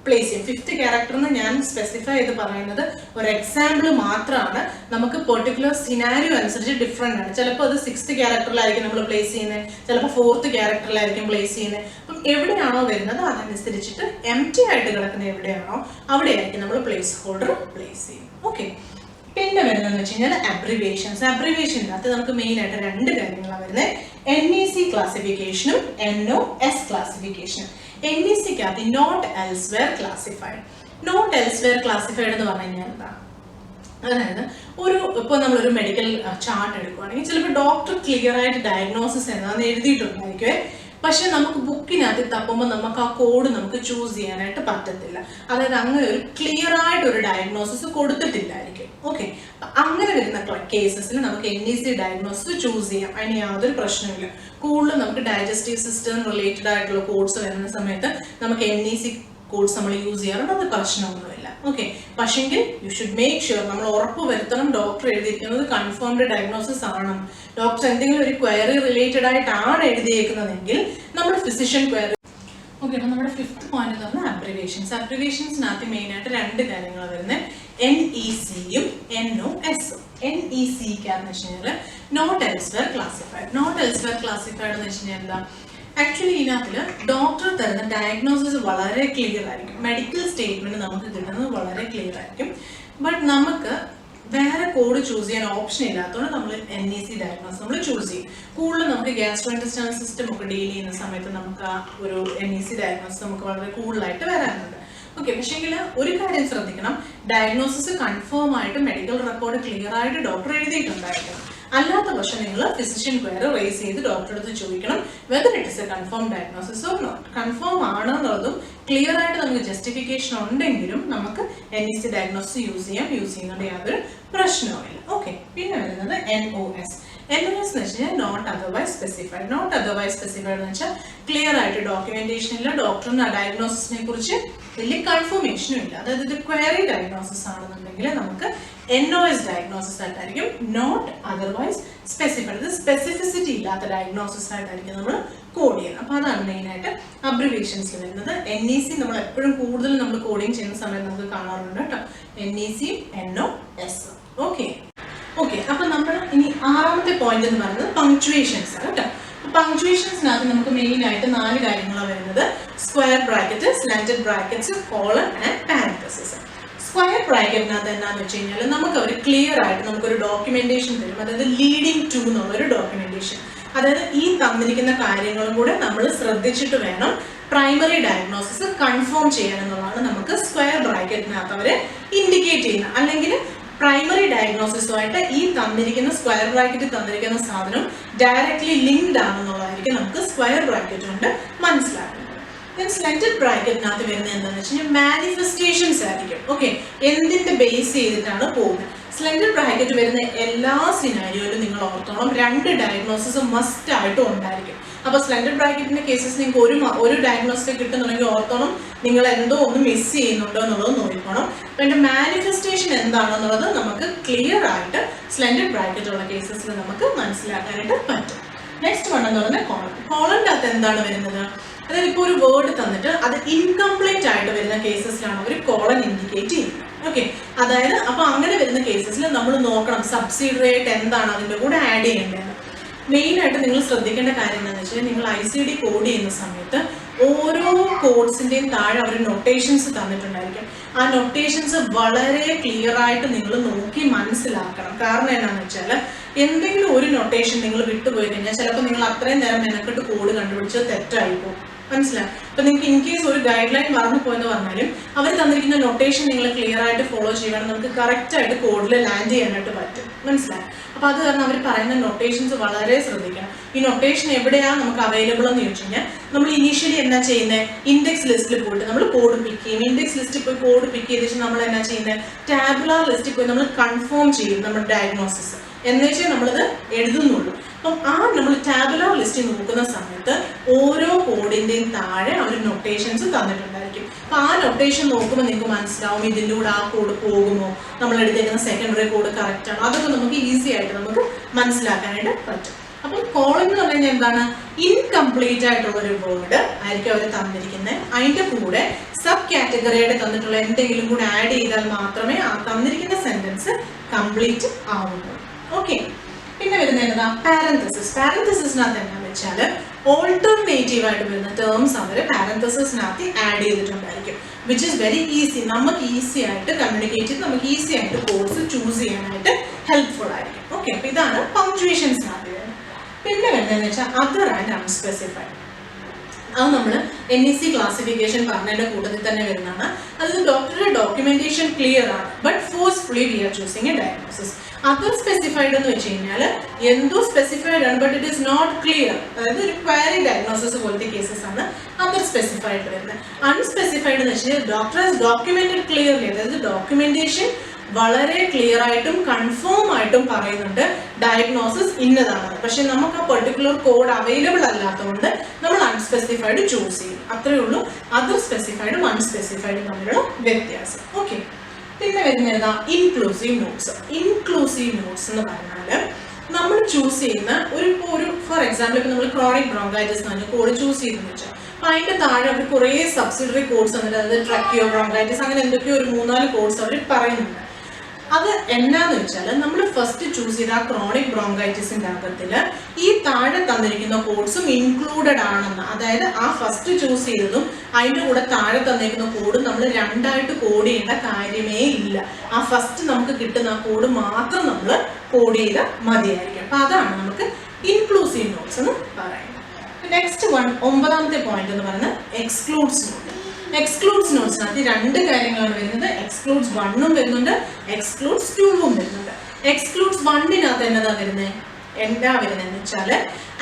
പ്ലേസ് ചെയ്യും. 5th ക്യാരക്ടറിന് ഞാൻ സ്പെസിഫൈ ചെയ്ത് പറയുന്നത് ഒരു എക്സാമ്പിൾ മാത്രമാണ്, നമുക്ക് പെർട്ടിക്കുലർ സിനാരിയോ അനുസരിച്ച് ഡിഫറെന്റ് ആണ്. ചിലപ്പോൾ അത് 6th ക്യാരക്ടറിലായിരിക്കും നമ്മൾ പ്ലേസ് ചെയ്യുന്നത്, ചിലപ്പോൾ 4th ക്യാരക്ടറിലായിരിക്കും പ്ലേസ് ചെയ്യുന്നത്. അപ്പം എവിടെയാണോ വരുന്നത് അതനുസരിച്ചിട്ട് എംപ്റ്റി ആയിട്ട് കിടക്കുന്ന എവിടെയാണോ അവിടെയായിരിക്കും നമ്മൾ പ്ലേസ് ഹോൾഡർ പ്ലേസ് ചെയ്യും. ഓക്കെ, പിന്നെ വരുന്നതെന്ന് വെച്ച് കഴിഞ്ഞാൽ അബ്രിവേഷൻസ്. അബ്രിവേഷനകത്ത് നമുക്ക് മെയിൻ ആയിട്ട് 2 കാര്യങ്ങളാണ് വരുന്നത്, NEC ക്ലാസിഫിക്കേഷനും NOS ക്ലാസിഫിക്കേഷനും. NECക്കകത്ത് not elsewhere classified. Not elsewhere classified എന്ന് പറഞ്ഞു കഴിഞ്ഞാൽ എന്താ, അതായത് ഇപ്പോൾ നമ്മളൊരു മെഡിക്കൽ ചാർട്ട് എടുക്കുകയാണെങ്കിൽ ചിലപ്പോൾ ഡോക്ടർ ക്ലിയർ ആയിട്ട് ഡയഗ്നോസിസ് എന്താണെന്ന് എഴുതിയിട്ടുണ്ടായിരിക്കുമേ, പക്ഷെ നമുക്ക് ബുക്കിനകത്ത് തപ്പുമ്പോൾ നമുക്ക് ആ കോഡ് നമുക്ക് ചൂസ് ചെയ്യാനായിട്ട് പറ്റത്തില്ല. അതായത് അങ്ങനെ ഒരു ക്ലിയർ ആയിട്ട് ഒരു ഡയഗ്നോസിസ് കൊടുത്തിട്ടില്ലായിരിക്കും. ഓക്കെ, അങ്ങനെ വരുന്ന കേസസിൽ നമുക്ക് NEC ഡയഗ്നോസിസ് ചൂസ് ചെയ്യാം, അതിന് യാതൊരു പ്രശ്നമില്ല. കൂടുതലും നമുക്ക് ഡൈജസ്റ്റീവ് സിസ്റ്റം റിലേറ്റഡ് ആയിട്ടുള്ള കോഡ്സ് വരുന്ന സമയത്ത് നമുക്ക് NEC കോഡ്സ് നമ്മൾ യൂസ് ചെയ്യാറുണ്ട്, അത് പ്രശ്നമൊന്നുമില്ല. ഓക്കെ. പക്ഷെങ്കിൽ യു ഷുഡ് മേക്ക് ഷുവർ, നമ്മൾ ഉറപ്പ് വരുത്തണം ഡോക്ടർ എഴുതിയിരിക്കുന്നത് കൺഫേംഡ് ഡയഗ്നോസിസ് ആണ്. ഡോക്ടർ എന്തെങ്കിലും ഒരു ക്വയറി റിലേറ്റഡ് ആയിട്ടാണ് എഴുതിയേക്കുന്നതെങ്കിൽ നമ്മൾ ഫിസിഷ്യൻ ക്വയറി. ഓക്കെ, അപ്പോൾ നമ്മുടെ 5th പോയിന്റ് എന്ന് പറഞ്ഞാൽ അബ്രിവേഷൻസ്. അബ്രിവേഷൻസിനകത്ത് മെയിനായിട്ട് 2 കാര്യങ്ങൾ വരുന്നത് NECയും NOSഉം. NECക്കാന്ന് വെച്ച് കഴിഞ്ഞാൽ not elsewhere classified. Not elsewhere classified എന്ന് വെച്ച് കഴിഞ്ഞാൽ എന്താ? ആക്ച്വലി ഇതിനകത്ത് ഡോക്ടർ തരുന്ന ഡയഗ്നോസിസ് വളരെ ക്ലിയർ ആയിരിക്കും, മെഡിക്കൽ സ്റ്റേറ്റ്മെന്റ് നമുക്ക് കിട്ടുന്നത് വളരെ ക്ലിയർ ആയിരിക്കും. ബട്ട് നമുക്ക് വേറെ കോഡ് ചൂസ് ചെയ്യാൻ ഓപ്ഷൻ ഇല്ലാത്തതുകൊണ്ട് നമ്മൾ NEC ഡയഗ്നോസിസ് നമ്മൾ ചൂസ് ചെയ്യും. കൂടുതലും നമുക്ക് ഗ്യാസ്ട്രോ ഇൻറ്റെസ്റ്റിനൽ സിസ്റ്റം ഒക്കെ ഡീൽ ചെയ്യുന്ന സമയത്ത് നമുക്ക് ആ ഒരു NEC ഡയഗ്നോസിസ് നമുക്ക് വളരെ കൂടുതലായിട്ട് വരാറുണ്ട്. ഓക്കെ, പക്ഷേങ്കിൽ ഒരു കാര്യം ശ്രദ്ധിക്കണം, ഡയഗ്നോസിസ് കൺഫേം ആയിട്ട് മെഡിക്കൽ റെക്കോർഡ് ക്ലിയർ ആയിട്ട് ഡോക്ടർ എഴുതിയിട്ടുണ്ടായിരിക്കണം. അല്ലാത്ത പക്ഷം നിങ്ങൾ ഫിസിഷ്യൻ ക്വയറി റേസ് ചെയ്ത് ഡോക്ടറെ അടുത്ത് ചോദിക്കണം whether it is a confirm diagnosis or not. Confirm ആണെന്നുള്ളതും ക്ലിയർ ആയിട്ട് നമുക്ക് ജസ്റ്റിഫിക്കേഷൻ ഉണ്ടെങ്കിലും നമുക്ക് NEC ഡയഗ്നോസിസ് യൂസ് ചെയ്യുന്നതുകൊണ്ട് യാതൊരു പ്രശ്നവുമില്ല. ഓക്കെ, പിന്നെ വരുന്നത് NOS. NOS എന്ന് വെച്ചാൽ not otherwise specified. Not otherwise specified എന്ന് വെച്ചാൽ ക്ലിയർ ആയിട്ട് ഡോക്യുമെന്റേഷൻ ഇല്ല, ഡോക്ടറിന് ആ ഡയഗ്നോസിസിനെ കുറിച്ച് വലിയ കൺഫർമേഷനും ഇല്ല. അതായത് ഇത് ക്വയറി ഡയഗ്നോസിസ് ആണെന്നുണ്ടെങ്കിൽ നമുക്ക് NOS ഡയഗ്നോസിസ് ആയിട്ടായിരിക്കും. നോട്ട് അതർവൈസ് സ്പെസിഫൈഡ്, ഇത് സ്പെസിഫിസിറ്റി ഇല്ലാത്ത ഡയഗ്നോസിസ് ആയിട്ടായിരിക്കും നമ്മൾ കോഡ് ചെയ്യുന്നത്. അപ്പോൾ അതാണ് മെയിനായിട്ട് അബ്രിവേഷൻസ് വരുന്നത്. NEC നമ്മൾ എപ്പോഴും കൂടുതൽ നമ്മൾ കോഡിങ് ചെയ്യുന്ന സമയത്ത് നമുക്ക് കാണാറുണ്ട് കേട്ടോ, NECയും NOSഉം. ഓക്കെ, അപ്പൊ നമ്മൾ ഇനി 6ാമത്തെ പോയിന്റ് എന്ന് പറയുന്നത് പങ്ക്ച്വേഷൻസ് ആണ് കേട്ടോ. പങ്ക്ച്വേഷൻസിനകത്ത് നമുക്ക് മെയിൻ ആയിട്ട് 4 കാര്യങ്ങളാണ് വരുന്നത്: square bracket, slanted brackets, colon and parenthesis. Square ബ്രാക്കറ്റിനകത്ത് എന്താന്ന് വെച്ച് കഴിഞ്ഞാൽ നമുക്ക് അവർ ക്ലിയർ ആയിട്ട് നമുക്കൊരു ഡോക്യുമെന്റേഷൻ തരും, അതായത് ലീഡിങ് ടു എന്നുള്ളൊരു ഡോക്യുമെന്റേഷൻ. അതായത് ഈ തന്നിരിക്കുന്ന കാര്യങ്ങളും കൂടെ നമ്മൾ ശ്രദ്ധിച്ചിട്ട് വേണം പ്രൈമറി ഡയഗ്നോസിസ് കൺഫേം ചെയ്യാൻ എന്നുള്ളതാണ് നമുക്ക് സ്ക്വയർ ബ്രാക്കറ്റിനകത്ത് അവർ ഇൻഡിക്കേറ്റ് ചെയ്യുന്നത്. അല്ലെങ്കിൽ പ്രൈമറി ഡയഗ്നോസിസുമായിട്ട് ഈ തന്നിരിക്കുന്ന സ്ക്വയർ ബ്രാക്കറ്റ് തന്നിരിക്കുന്ന സാധനം ഡയറക്ട്ലി ലിങ്ക്ഡ് ആണെന്നുള്ളതായിരിക്കും നമുക്ക് സ്ക്വയർ ബ്രാക്കറ്റ് കൊണ്ട് മനസ്സിലാക്കുന്നത്. സ്ലാന്റഡ് ബ്രാക്കറ്റിനകത്ത് വരുന്നത് എന്താണെന്ന് വെച്ച് കഴിഞ്ഞാൽ മാനിഫെസ്റ്റേഷൻസ് ആയിരിക്കും. ഓക്കെ, എന്തിന്റെ ബേസ് ചെയ്തിട്ടാണ് പോകുന്നത്. സ്ലാന്റഡ് ബ്രാക്കറ്റ് വരുന്ന എല്ലാ സിനാരിയോയിലും നിങ്ങൾ ഓർത്തോണം 2 ഡയഗ്നോസിസ് മസ്റ്റ് ആയിട്ടും ഉണ്ടായിരിക്കും. അപ്പോൾ സ്ലാന്റഡ് ബ്രാക്കറ്റിന്റെ കേസസ് നിങ്ങൾക്ക് ഒരു ഡയഗ്നോസിസ് കിട്ടുന്നുണ്ടെങ്കിൽ ഓർത്തോണം നിങ്ങൾ എന്തോ ഒന്ന് മിസ് ചെയ്യുന്നുണ്ടോ എന്നുള്ളത് നോക്കണം. അപ്പോൾ എൻ്റെ മാനിഫെസ്റ്റേഷൻ എന്താണെന്നുള്ളത് നമുക്ക് ക്ലിയർ ആയിട്ട് സ്ലാന്റഡ് ബ്രാക്കറ്റ് ഉള്ള കേസസിൽ നമുക്ക് മനസ്സിലാക്കാനായിട്ട് പറ്റും. നെക്സ്റ്റ് വൺ എന്ന് പറയുന്നത് കോളൻ. കോളൻ്റെ അകത്ത് എന്താണ് വരുന്നത്? അതായത് ഇപ്പോൾ ഒരു വേർഡ് തന്നിട്ട് അത് ഇൻകംപ്ലീറ്റ് ആയിട്ട് വരുന്ന കേസസിലാണ് അവർ കോളൻ ഇൻഡിക്കേറ്റ് ചെയ്യുന്നത്. ഓക്കെ, അതായത് അപ്പോൾ അങ്ങനെ വരുന്ന കേസസിൽ നമ്മൾ നോക്കണം സബ്സിഡറി ആയിട്ട് എന്താണ് അതിൻ്റെ കൂടെ ആഡ് ചെയ്യേണ്ടത്. മെയിനായിട്ട് നിങ്ങൾ ശ്രദ്ധിക്കേണ്ട കാര്യം എന്താണെന്ന് വെച്ചാൽ നിങ്ങൾ ICD കോഡ് ചെയ്യുന്ന സമയത്ത് ഓരോ കോഡ്സിൻ്റെയും താഴെ അവർ നൊട്ടേഷൻസ് തന്നിട്ടുണ്ടായിരിക്കും. ആ നൊട്ടേഷൻസ് വളരെ ക്ലിയർ ആയിട്ട് നിങ്ങൾ നോക്കി മനസ്സിലാക്കണം. കാരണം എന്താണെന്ന് വെച്ചാൽ എന്തെങ്കിലും ഒരു നൊട്ടേഷൻ നിങ്ങൾ വിട്ടുപോയി കഴിഞ്ഞാൽ ചിലപ്പോൾ നിങ്ങൾ അത്രയും നേരം മെനക്കെട്ട് കോഡ് കണ്ടുപിടിച്ചത് തെറ്റായിപ്പോകും. മനസ്സിലായി? അപ്പൊ നിങ്ങൾക്ക് ഇൻ കേസ് ഒരു ഗൈഡ് ലൈൻ മറന്നു പോയെന്ന് പറഞ്ഞാലും അവർ തന്നിരിക്കുന്ന നൊട്ടേഷൻ നിങ്ങൾ ക്ലിയർ ആയിട്ട് ഫോളോ ചെയ്യുകയാണെങ്കിൽ നമുക്ക് കറക്റ്റ് ആയിട്ട് കോഡിൽ ലാൻഡ് ചെയ്യാനായിട്ട് പറ്റും. മനസ്സിലായി? അപ്പൊ അത് കാരണം അവർ പറയുന്ന നൊട്ടേഷൻസ് വളരെ ശ്രദ്ധിക്കണം. ഈ നൊട്ടേഷൻ എവിടെയാണ് നമുക്ക് അവൈലബിൾ എന്ന് ചോദിച്ചു കഴിഞ്ഞാൽ നമ്മൾ ഇനീഷ്യലി എന്നാ ചെയ്യുന്നത്, ഇൻഡെക്സ് ലിസ്റ്റിൽ പോയിട്ട് നമ്മൾ കോഡ് പിക്ക് ചെയ്യും. ഇൻഡെക്സ് ലിസ്റ്റിൽ പോയി കോഡ് പിക്ക് ചെയ്ത ശേഷം നമ്മൾ എന്നാ ചെയ്യുന്നത്, ടാബുലാർ ലിസ്റ്റിൽ പോയി നമ്മൾ കൺഫേം ചെയ്യും നമ്മുടെ ഡയഗ്നോസിസ് എന്നുവെച്ചാൽ നമ്മളത് എഴുതുന്നുള്ളൂ. അപ്പം ആ നമ്മൾ ടാബുലാർ ലിസ്റ്റ് നോക്കുന്ന സമയത്ത് ഓരോ കോഡിന്റെയും താഴെ അവർ നൊട്ടേഷൻസ് തന്നിട്ടുണ്ടായിരിക്കും. അപ്പൊ ആ നൊട്ടേഷൻ നോക്കുമ്പോൾ നിങ്ങൾക്ക് മനസ്സിലാവും ഇതിൻ്റെ കൂടെ ആ കോഡ് പോകുമോ, നമ്മൾ എടുത്തേക്കുന്ന സെക്കൻഡറി കോഡ് കറക്റ്റ് ആണോ, അതൊക്കെ നമുക്ക് ഈസി ആയിട്ട് നമുക്ക് മനസ്സിലാക്കാനായിട്ട് പറ്റും. അപ്പം കോളൻ എന്ന് പറഞ്ഞു കഴിഞ്ഞാൽ എന്താണ്, ഇൻകംപ്ലീറ്റ് ആയിട്ടുള്ള ഒരു വേർഡ് ആയിരിക്കും അവർ തന്നിരിക്കുന്നത്. അതിൻ്റെ കൂടെ സബ് കാറ്റഗറിയായിട്ട് തന്നിട്ടുള്ള എന്തെങ്കിലും കൂടെ ആഡ് ചെയ്താൽ മാത്രമേ ആ തന്നിരിക്കുന്ന സെന്റൻസ് കംപ്ലീറ്റ് ആവുള്ളൂ. ഓക്കെ, പിന്നെ വരുന്നത് എന്താ, പാരന്തസിസ്. പാരന്തസിസിനകത്ത് എന്താണെന്ന് വെച്ചാൽ ഓൾട്ടർനേറ്റീവ് ആയിട്ട് വരുന്ന ടേംസ് അവർ പാരന്തസിസിനകത്ത് ആഡ് ചെയ്തിട്ടുണ്ടായിരിക്കും. വിച്ച് ഈസ് വെരി ഈസി, നമുക്ക് ഈസി ആയിട്ട് കമ്മ്യൂണിക്കേറ്റ് ചെയ്ത് നമുക്ക് ഈസി ആയിട്ട് കോഡ്സ് ചൂസ് ചെയ്യാനായിട്ട് ഹെൽപ്ഫുൾ ആയിരിക്കും. ഓക്കെ, അപ്പൊ ഇതാണ് പങ്ക്ച്വേഷൻസിനകത്ത് വരുന്നത്. പിന്നെ വരുന്നതെന്ന് വെച്ചാൽ അതർ ആൻഡ് അൺസ്പെസിഫൈഡ്. അത് നമ്മൾ NEC ക്ലാസിഫിക്കേഷൻ പറഞ്ഞതിൻ്റെ കൂട്ടത്തിൽ തന്നെ വരുന്നതാണ്. അതായത് ഡോക്ടറുടെ ഡോക്യുമെന്റേഷൻ ക്ലിയർ ആണ്, but forcefully we are choosing a diagnosis. Other specified എന്ന് വെച്ച് കഴിഞ്ഞാൽ എന്തോ സ്പെസിഫൈഡ് ആണ്, but it is not clear. അതായത് ഒരു ക്വയറി ഡയഗ്നോസിസ് പോലത്തെ കേസസ് ആണ് അതർ സ്പെസിഫൈഡ് വരുന്നത്. അൺസ്പെസിഫൈഡ് എന്ന് വെച്ച് കഴിഞ്ഞാൽ ഡോക്ടർ ഹാസ് ഡോക്യുമെന്റഡ് ക്ലിയർലി, അതായത് ഡോക്യുമെന്റേഷൻ വളരെ ക്ലിയർ ആയിട്ടും കൺഫേം ആയിട്ടും പറയുന്നുണ്ട് ഡയഗ്നോസിസ് ഇന്നതാണ്. പക്ഷെ നമുക്ക് ആ പെർട്ടിക്കുലർ കോഡ് അവൈലബിൾ അല്ലാത്തതുകൊണ്ട് നമ്മൾ അൺസ്പെസിഫൈഡ് ചൂസ് ചെയ്യും. അത്രയേ ഉള്ളൂ. അതർ സ്പെസിഫൈഡും അൺസ്പെസിഫൈഡും തമ്മിലുള്ള വ്യത്യാസം. ഓക്കെ, പിന്നെ വരുന്നത് ഇൻക്ലൂസീവ് നോട്ട്സ്. ഇൻക്ലൂസീവ് നോട്ട്സ് എന്ന് പറഞ്ഞാൽ നമ്മൾ ചൂസ് ചെയ്യുന്ന ഒരു ഫോർ എക്സാമ്പിൾ ഇപ്പം നമ്മൾ ക്രോണിക് ബ്രോങ്കൈറ്റിസ് എന്ന് പറഞ്ഞ കോഡ് ചൂസ് ചെയ്തെന്ന് വെച്ചാൽ അപ്പം അതിൻ്റെ താഴെ അവർ കുറേ സബ്സിഡറി കോഡ്സ് വന്നിട്ട്, അതായത് ട്രക്കിയോ ബ്രോങ്കൈറ്റിസ് അങ്ങനെ എന്തൊക്കെയോ ഒരു 3-4 കോഡ്സ് അവർ പറയുന്നുണ്ട്. അത് എന്നാന്ന് വെച്ചാൽ നമ്മൾ ഫസ്റ്റ് ചൂസ് ചെയ്ത ആ ക്രോണിക് ബ്രോങ്കൈറ്റിസിന്റെ അകത്തിൽ ഈ താഴെ തന്നിരിക്കുന്ന കോഡ്സും ഇൻക്ലൂഡഡ് ആണെന്ന്, അതായത് ആ ഫസ്റ്റ് ചൂസ് ചെയ്തതും അതിൻ്റെ കൂടെ താഴെ തന്നിരിക്കുന്ന കോഡും നമ്മൾ രണ്ടായിട്ട് കോഡ് ചെയ്യേണ്ട കാര്യമേ ഇല്ല. ആ ഫസ്റ്റ് നമുക്ക് കിട്ടുന്ന ആ കോഡ് മാത്രം നമ്മൾ കോഡ് ചെയ്താൽ മതിയായിരിക്കും. അപ്പം അതാണ് നമുക്ക് ഇൻക്ലൂസീവ് നോട്ട്സ് എന്ന് പറയുന്നത്. നെക്സ്റ്റ് 9ാമത്തെ പോയിന്റ് എന്ന് പറയുന്നത് എക്സ്ക്ലൂഡ്സ് നോട്ട്. എക്സ്ക്ലൂഡ്സ് നോട്ട്സിനകത്ത് 2 കാര്യങ്ങളാണ് വരുന്നത്. എക്സ്ക്ലൂഡ്സ് 1ഉം വരുന്നുണ്ട്, എക്സ്ക്ലൂഡ്സ് 2ഉം വരുന്നുണ്ട്. എക്സ്ക്ലൂഡ്സ് 1-നകത്ത് എന്താ വരുന്നതെന്ന് വെച്ചാൽ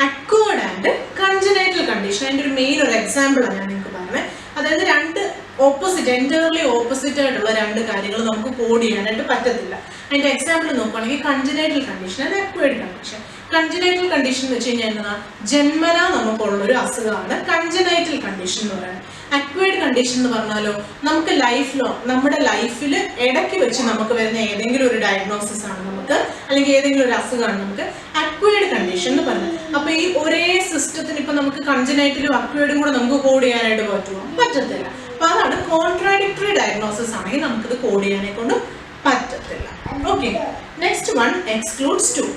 അക്വേർഡ് ആൻഡ് കൺജനൈറ്റൽ കണ്ടീഷൻ. അതിൻ്റെ ഒരു മെയിൻ ഒരു എക്സാമ്പിളാണ് ഞാൻ നിങ്ങൾക്ക് പറഞ്ഞത്. അതായത് 2 ഓപ്പോസിറ്റ്, എൻറ്റയർലി ഓപ്പോസിറ്റ് ആയിട്ടുള്ള 2 കാര്യങ്ങൾ നമുക്ക് കോഡ് ചെയ്യാനായിട്ട് പറ്റത്തില്ല. അതിൻ്റെ എക്സാമ്പിൾ നോക്കുകയാണെങ്കിൽ congenital condition and acquired condition. Congenital condition എന്ന് വെച്ച് കഴിഞ്ഞാൽ എന്താ, ജന്മനാ നമുക്കുള്ളൊരു അസുഖമാണ് കൺജനൈറ്റൽ കണ്ടീഷൻ എന്ന് പറയുന്നത്. അക്വേർഡ് കണ്ടീഷൻ എന്ന് പറഞ്ഞാലോ നമുക്ക് നമ്മുടെ ലൈഫിൽ ഇടയ്ക്ക് വെച്ച് നമുക്ക് വരുന്ന ഏതെങ്കിലും ഒരു ഡയഗ്നോസിസ് ആണ് നമുക്ക്, അല്ലെങ്കിൽ ഏതെങ്കിലും ഒരു അസുഖമാണ് നമുക്ക് അക്വേർഡ് കണ്ടീഷൻ എന്ന് പറയുന്നത്. അപ്പോൾ ഈ ഒരേ സിസ്റ്റത്തിന് ഇപ്പം നമുക്ക് കൺജനൈറ്റലും അക്വേർഡും കൂടെ നമുക്ക് കോഡ് ചെയ്യാനായിട്ട് പറ്റത്തില്ല. അപ്പം അതാണ് കോൺട്രാഡിക്ടറി ഡയഗ്നോസിസ് ആണെങ്കിൽ നമുക്കിത് കോഡ് ചെയ്യാനെ കൊണ്ട് പറ്റത്തില്ല. Okay, next one excludes 2.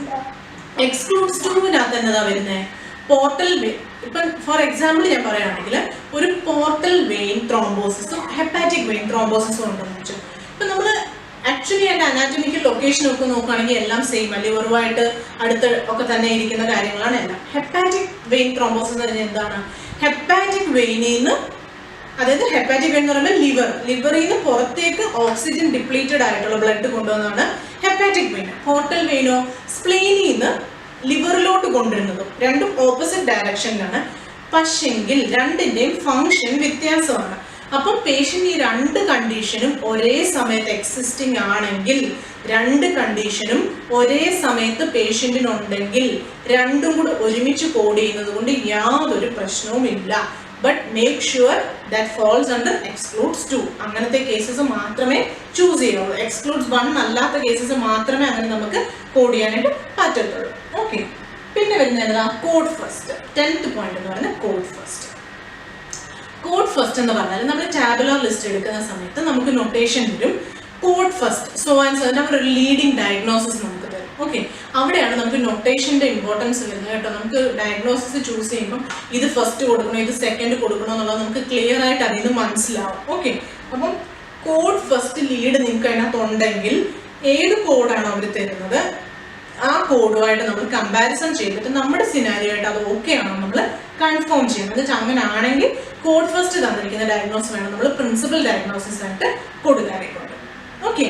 Excludes 2-നകത്ത് എന്നതാ വരുന്നത്, പോർട്ടൽ വെയിൻ. ഇപ്പം ഫോർ എക്സാമ്പിൾ ഞാൻ പറയുകയാണെങ്കിൽ ഒരു പോർട്ടൽ വെയിൻ ത്രോംബോസിസും ഹെപ്പാറ്റിക് വെയിൻ ത്രോംബോസിസും ഉണ്ടെന്ന് വെച്ചു. ഇപ്പം നമ്മൾ ആക്ച്വലി അതിൻ്റെ അനാറ്റമിക്കൽ ലൊക്കേഷൻ ഒക്കെ നോക്കുകയാണെങ്കിൽ എല്ലാം സെയിം, ലിവറുമായിട്ട് അടുത്ത് ഒക്കെ തന്നെ ഇരിക്കുന്ന കാര്യങ്ങളാണ് എല്ലാം. ഹെപ്പാറ്റിക് വെയിൻ ത്രോംബോസിസ് എന്ന് പറഞ്ഞാൽ എന്താണ്, ഹെപ്പാറ്റിക് വെയിനിൽ നിന്ന്, അതായത് ഹെപ്പാറ്റിക് വെയിൻ എന്ന് പറയുമ്പോൾ ലിവറിൽ നിന്ന് പുറത്തേക്ക് ഓക്സിജൻ ഡിപ്ലീറ്റഡ് ആയിട്ടുള്ള ബ്ലഡ് കൊണ്ടുവന്നതാണ് ഹെപ്പാറ്റിക് വെയിൻ. പോർട്ടൽ വെയിനോ സ്പ്ലീനിൽ നിന്ന് ലിവറിലോട്ട് കൊണ്ടുവരുന്നതും രണ്ടും ഓപ്പോസിറ്റ് ഡയറക്ഷനിലാണ്. പക്ഷെങ്കിൽ രണ്ടിൻ്റെയും ഫങ്ഷൻ വ്യത്യാസമാണ്. അപ്പം പേഷ്യൻ്റ് ഈ 2 കണ്ടീഷനും ഒരേ സമയത്ത് എക്സിസ്റ്റിംഗ് ആണെങ്കിൽ, 2 കണ്ടീഷനും ഒരേ സമയത്ത് പേഷ്യൻറ്റിനുണ്ടെങ്കിൽ രണ്ടും കൂടെ ഒരുമിച്ച് കോഡ് ചെയ്യുന്നത് കൊണ്ട് യാതൊരു പ്രശ്നവും ഇല്ല. But make sure that false under excludes 2. അങ്ങനത്തെ കേസസ് മാത്രമേ ചൂസ് ചെയ്യുള്ളൂ. എക്സ്ക്ലൂഡ്സ് 1 അല്ലാത്ത കേസസ് മാത്രമേ അങ്ങനെ നമുക്ക് കോഡ് ചെയ്യാനായിട്ട് പറ്റത്തുള്ളൂ. ഓക്കെ, പിന്നെ വരുന്നത് കോഡ് ഫസ്റ്റ്. 10th പോയിന്റ് എന്ന് പറയുന്നത് കോഡ് ഫസ്റ്റ്. കോഡ് ഫസ്റ്റ് എന്ന് പറഞ്ഞാൽ നമ്മൾ ടാബുലർ ലിസ്റ്റ് എടുക്കുന്ന സമയത്ത് നമുക്ക് നൊട്ടേഷൻ വരും. Code first so and so അവർ ഒരു ലീഡിങ് ഡയഗ്നോസിസ് നമുക്ക് തരും. ഓക്കെ, അവിടെയാണ് നമുക്ക് നൊട്ടേഷൻ്റെ ഇമ്പോർട്ടൻസ് വരുന്നത് കേട്ടോ. നമുക്ക് ഡയഗ്നോസിസ് ചൂസ് ചെയ്യുമ്പോൾ ഇത് ഫസ്റ്റ് കൊടുക്കണോ ഇത് സെക്കൻഡ് കൊടുക്കണോ എന്നുള്ളത് നമുക്ക് ക്ലിയർ ആയിട്ട് അതിൽ നിന്ന് മനസ്സിലാവും. ഓക്കെ, അപ്പം കോഡ് ഫസ്റ്റ് ലീഡ് നിങ്ങൾക്ക് അതിനകത്തുണ്ടെങ്കിൽ ഏത് കോഡാണോ അവർ തരുന്നത് ആ കോഡുമായിട്ട് നമ്മൾ കമ്പാരിസൺ ചെയ്തിട്ട് നമ്മുടെ സിനാരിയോ ആയിട്ട് അത് ഓക്കെ ആണോ നമ്മൾ കൺഫേം ചെയ്യണം. എന്നിട്ട് അങ്ങനെ ആണെങ്കിൽ കോഡ് ഫസ്റ്റ് തന്നിരിക്കുന്ന ഡയഗ്നോസിസ് വേണം നമ്മൾ പ്രിൻസിപ്പൽ ഡയഗ്നോസിസ് ആയിട്ട് കൊടുക്കാനായിട്ടുണ്ട്. ഓക്കെ,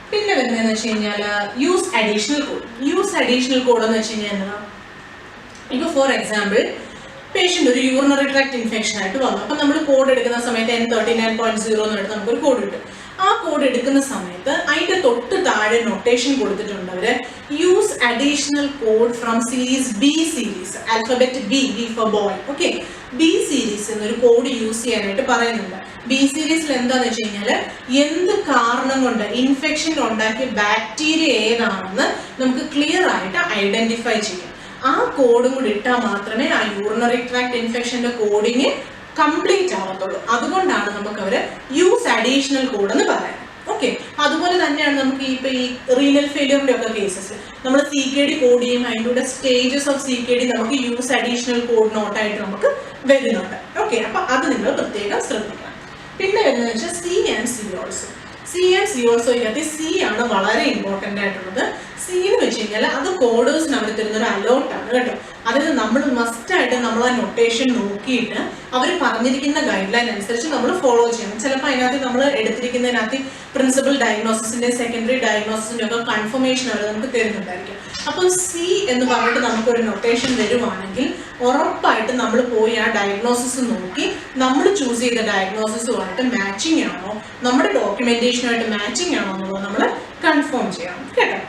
പിന്നെ വരുന്നതെന്ന് വെച്ച് കഴിഞ്ഞാൽ use additional code. Use additional code എന്ന് വെച്ച് കഴിഞ്ഞാൽ എന്താ, ഇപ്പോൾ ഫോർ എക്സാമ്പിൾ പേഷ്യൻ്റ് ഒരു യൂറിനറി ട്രാക്ട് ഇൻഫെക്ഷൻ ആയിട്ട് വന്നു. അപ്പം നമ്മൾ കോഡ് എടുക്കുന്ന സമയത്ത് N39.0 എന്ന് എടുത്ത് നമുക്കൊരു കോഡ് കിട്ടും. ആ കോഡ് എടുക്കുന്ന സമയത്ത് അതിൻ്റെ തൊട്ട് താഴെ നൊട്ടേഷൻ കൊടുത്തിട്ടുണ്ട് അവർ, use additional code from series B series, alphabet B for boy. Okay, B series എന്നൊരു കോഡ് യൂസ് ചെയ്യാനായിട്ട് പറയുന്നുണ്ട്. B സീരീസിൽ എന്താണെന്ന് വെച്ച് കഴിഞ്ഞാൽ എന്ത് കാരണം കൊണ്ട് ഇൻഫെക്ഷൻ ഉണ്ടാക്കിയ ബാക്ടീരിയ ഏതാണെന്ന് നമുക്ക് ക്ലിയർ ആയിട്ട് ഐഡന്റിഫൈ ചെയ്യാം. ആ കോഡും കൂടി ഇട്ടാൽ മാത്രമേ ആ യൂറിനറി ട്രാക്ട് ഇൻഫെക്ഷൻ്റെ കോഡിങ് കംപ്ലീറ്റ് ആവത്തുള്ളൂ. അതുകൊണ്ടാണ് നമുക്ക് അവർ യൂസ് അഡീഷണൽ കോഡ് എന്ന് പറയുന്നത്. ഓക്കെ, അതുപോലെ തന്നെയാണ് നമുക്ക് ഇപ്പൊ ഈ റീനൽ ഫെയിലിയറിന്റെ ഒക്കെ കേസസ് നമ്മൾ CKD കോഡ് ചെയ്യുമ്പോൾ അതിൻ്റെ കൂടെ സ്റ്റേജസ് ഓഫ് CKD നമുക്ക് യൂസ് അഡീഷണൽ കോഡ് നോട്ടായിട്ട് നമുക്ക് വരുന്നുണ്ട്. ഓക്കെ, അപ്പൊ അത് നിങ്ങൾ പ്രത്യേകം ശ്രദ്ധിക്കണം. പിന്നെ വരുന്നത് വെച്ചാൽ C and C also. C and C also ഇതിനകത്ത് C ആണ് വളരെ ഇമ്പോർട്ടൻ്റ് ആയിട്ടുള്ളത്. C എന്ന് വെച്ച് കഴിഞ്ഞാൽ അത് കോഡേഴ്സിന് അവർ തരുന്നൊരു അലോട്ടാണ് കേട്ടോ. അതായത് നമ്മൾ മസ്റ്റായിട്ട് നമ്മൾ ആ നൊട്ടേഷൻ നോക്കിയിട്ട് അവർ പറഞ്ഞിരിക്കുന്ന ഗൈഡ് ലൈൻ അനുസരിച്ച് നമ്മൾ ഫോളോ ചെയ്യണം. ചിലപ്പോൾ അതിനകത്ത് നമ്മൾ എടുത്തിരിക്കുന്നതിനകത്ത് പ്രിൻസിപ്പൽ ഡയഗ്നോസിസിൻ്റെ സെക്കൻഡറി ഡയഗ്നോസിസിൻ്റെ ഒക്കെ കൺഫർമേഷൻ അവർ നമുക്ക് തരുന്നുണ്ടായിരിക്കും. അപ്പോൾ സി എന്ന് പറഞ്ഞിട്ട് നമുക്കൊരു നൊട്ടേഷൻ വരുവാണെങ്കിൽ ഉറപ്പായിട്ട് നമ്മൾ പോയി ആ ഡയഗ്നോസിസ് നോക്കി നമ്മൾ ചൂസ് ചെയ്ത ഡയഗ്നോസിസുമായിട്ട് മാച്ചിങ് ആണോ, നമ്മുടെ ഡോക്യുമെന്റേഷനുമായിട്ട് മാച്ചിങ് ആണോ എന്നുള്ളത് നമ്മൾ കൺഫേം ചെയ്യണം കേട്ടോ.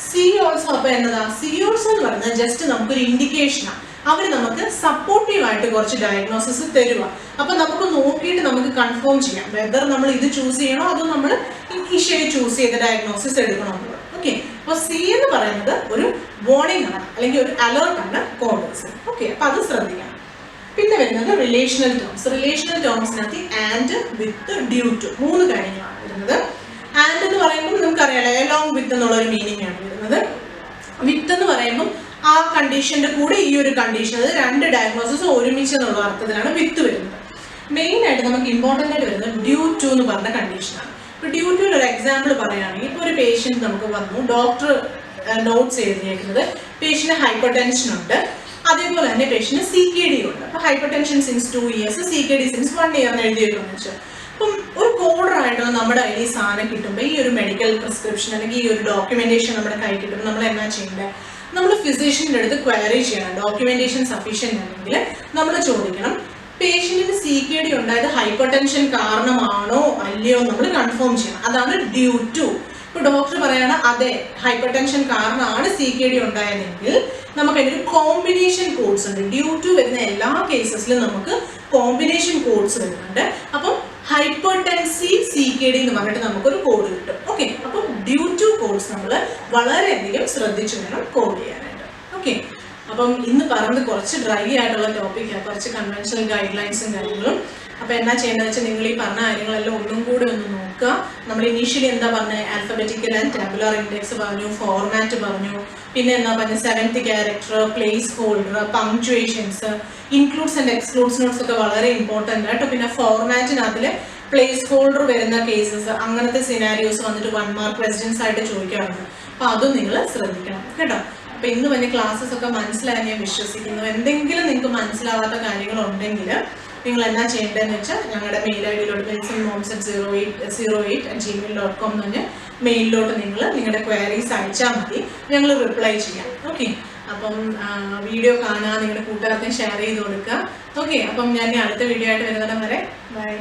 സി ഓൾസോ അപ്പോൾ എന്നതാ, സി ഓൾസോ എന്ന് പറയുന്നത് ജസ്റ്റ് നമുക്കൊരു ഇൻഡിക്കേഷനാണ്. അവർ നമുക്ക് സപ്പോർട്ടീവ് ആയിട്ട് കുറച്ച് ഡയഗ്നോസിസ് തരുക. അപ്പൊ നമുക്ക് നോക്കിയിട്ട് നമുക്ക് കൺഫേം ചെയ്യാം വെദർ നമ്മൾ ഇത് ചൂസ് ചെയ്യണോ അതോ നമ്മൾ ഇനിഷ്യലി ചൂസ് ചെയ്ത ഡയഗ്നോസിസ് എടുക്കണോ എന്നുള്ളത്. ഓക്കെ, അപ്പോൾ സി എന്ന് പറയുന്നത് ഒരു വാർണിംഗ് ആണ്, അല്ലെങ്കിൽ ഒരു അലേർട്ടാണ് കോഡേഴ്സ്. ഓക്കെ, അപ്പൊ അത് ശ്രദ്ധിക്കണം. പിന്നെ വരുന്നത് റിലേഷണൽ ടേംസ്. റിലേഷണൽ ടേംസിനകത്ത് ആൻഡ്, വിത്ത്, ഡ്യൂ ടു 3 കാര്യങ്ങളാണ് വരുന്നത്. ആൻഡ് എന്ന് പറയുമ്പോൾ നമുക്കറിയാലോ എലോങ് വിത്ത് എന്നുള്ള ഒരു മീനിങ് ആണ് വരുന്നത്. വിത്ത് എന്ന് പറയുമ്പോൾ ആ കണ്ടീഷന്റെ കൂടെ ഈ ഒരു കണ്ടീഷൻ, അത് 2 ഡയഗ്നോസിസ് ഒരുമിച്ച് എന്നുള്ള അർത്ഥത്തിലാണ് വിത്ത് വരുന്നത്. മെയിൻ ആയിട്ട് നമുക്ക് ഇമ്പോർട്ടൻ്റ് ആയിട്ട് വരുന്നത് ഡ്യൂ ടു എന്ന് പറഞ്ഞ കണ്ടീഷനാണ്. ഇപ്പോൾ ഡ്യൂ ടു ഒരു എക്സാമ്പിൾ പറയുകയാണെങ്കിൽ, ഇപ്പോൾ ഒരു പേഷ്യൻറ്റ് നമുക്ക് വന്നു, ഡോക്ടർ നോട്ട്സ് എഴുതിയേക്കുന്നത് പേഷ്യന് ഹൈപ്പർ ടെൻഷൻ ഉണ്ട്, അതേപോലെ തന്നെ പേഷ്യന് CKD ഉണ്ട്. അപ്പോൾ hypertension since 2 years, CKD since 1 year എന്ന് എഴുതിയേക്കെന്ന് വെച്ചാൽ, അപ്പം ഒരു കോഡറായിട്ടുള്ള നമ്മുടെ കയ്യിൽ ഈ സാധനം കിട്ടുമ്പോൾ, ഈ ഒരു മെഡിക്കൽ പ്രിസ്ക്രിപ്ഷൻ അല്ലെങ്കിൽ ഈ ഒരു ഡോക്യുമെന്റേഷൻ നമ്മുടെ കയ്യിൽ കിട്ടുമ്പോൾ നമ്മൾ എന്നാ ചെയ്യേണ്ടത്, നമ്മൾ ഫിസിഷ്യൻ്റെ അടുത്ത് ക്വയറി ചെയ്യണം. ഡോക്യുമെന്റേഷൻ സഫീഷ്യൻ്റ് ആണെങ്കിൽ നമ്മൾ ചോദിക്കണം, പേഷ്യന്റിന് CKD ഉണ്ടായത് ഹൈപ്പർ ടെൻഷൻ കാരണമാണോ അല്ലയോ നമ്മൾ കൺഫേം ചെയ്യണം. അതാണ് ഡ്യൂ ടു. ഇപ്പോൾ ഡോക്ടർ പറയാണ് അതെ ഹൈപ്പർ ടെൻഷൻ കാരണമാണ് CKD ഉണ്ടായതെങ്കിൽ നമുക്ക് അതിനൊരു കോമ്പിനേഷൻ കോഡ്സ് ഉണ്ട്. ഡ്യൂ ടു വരുന്ന എല്ലാ കേസസിലും നമുക്ക് കോമ്പിനേഷൻ കോഡ്സ് വരുന്നുണ്ട്. അപ്പം ഹൈപ്പർ ടെൻസീവ് CKD എന്ന് പറഞ്ഞിട്ട് നമുക്കൊരു കോഡ് കിട്ടും. ഓക്കെ, അപ്പം ഡ്യൂ ടു കോഡ്സ് നമ്മൾ വളരെയധികം ശ്രദ്ധിച്ചു വേണം കോഡ് ചെയ്യാനായിട്ട്. ഓക്കെ, അപ്പം ഇന്ന് പറഞ്ഞത് കുറച്ച് ഡ്രൈ ആയിട്ടുള്ള ടോപ്പിക്കാണ്, കുറച്ച് കൺവെൻഷണൽ ഗൈഡ് ലൈൻസും കാര്യങ്ങളും. അപ്പോൾ എന്നാ ചെയ്യേണ്ടത് വെച്ചാൽ നിങ്ങൾ ഈ പറഞ്ഞ കാര്യങ്ങളെല്ലാം ഒന്നും കൂടി ഒന്ന് നോക്കുക. നമ്മൾ ഇനീഷ്യലി എന്താ പറഞ്ഞത്, ആൽഫബറ്റിക്കൽ ആൻഡ് ടാബുലാർ ഇൻഡെക്സ് പറഞ്ഞു, ഫോർമാറ്റ് പറഞ്ഞു, പിന്നെ എന്താ പറഞ്ഞത് 7th character, place holder, punctuations, includes and excludes notes ഒക്കെ വളരെ ഇമ്പോർട്ടൻ്റ് ആയിട്ട്. പിന്നെ ഫോർമാറ്റിനകത്തിൽ പ്ലേസ് ഹോൾഡർ വരുന്ന കേസസ്, അങ്ങനത്തെ സിനാരിയോസ് വന്നിട്ട് 1 mark ക്വസ്റ്റ്യൻസ് ആയിട്ട് ചോദിക്കാറുണ്ട്. അപ്പോൾ അതും നിങ്ങൾ ശ്രദ്ധിക്കണം കേട്ടോ. അപ്പോൾ ഇന്ന് തന്നെ ക്ലാസ്സസ് ഒക്കെ മനസ്സിലായി ഞാൻ വിശ്വസിക്കുന്നു. എന്തെങ്കിലും നിങ്ങൾക്ക് മനസ്സിലാവാത്ത കാര്യങ്ങളുണ്ടെങ്കിൽ നിങ്ങൾ എന്നാ ചെയ്യേണ്ടതെന്ന് വെച്ചാൽ ഞങ്ങളുടെ മെയിൽ ID-യിലോട്ട് medicine-moms@08@gmail.com എന്ന് പറഞ്ഞ് മെയിലിലോട്ട് നിങ്ങളുടെ ക്വയറീസ് അയച്ചാൽ മതി, ഞങ്ങൾ റിപ്ലൈ ചെയ്യാം. ഓക്കെ, അപ്പം വീഡിയോ കാണുക, നിങ്ങളുടെ കൂട്ടുകാർക്കും ഷെയർ ചെയ്ത് കൊടുക്കുക. ഓക്കെ, അപ്പം ഞാൻ അടുത്ത വീഡിയോ ആയിട്ട് വരുന്നിടം വരെ ബൈ.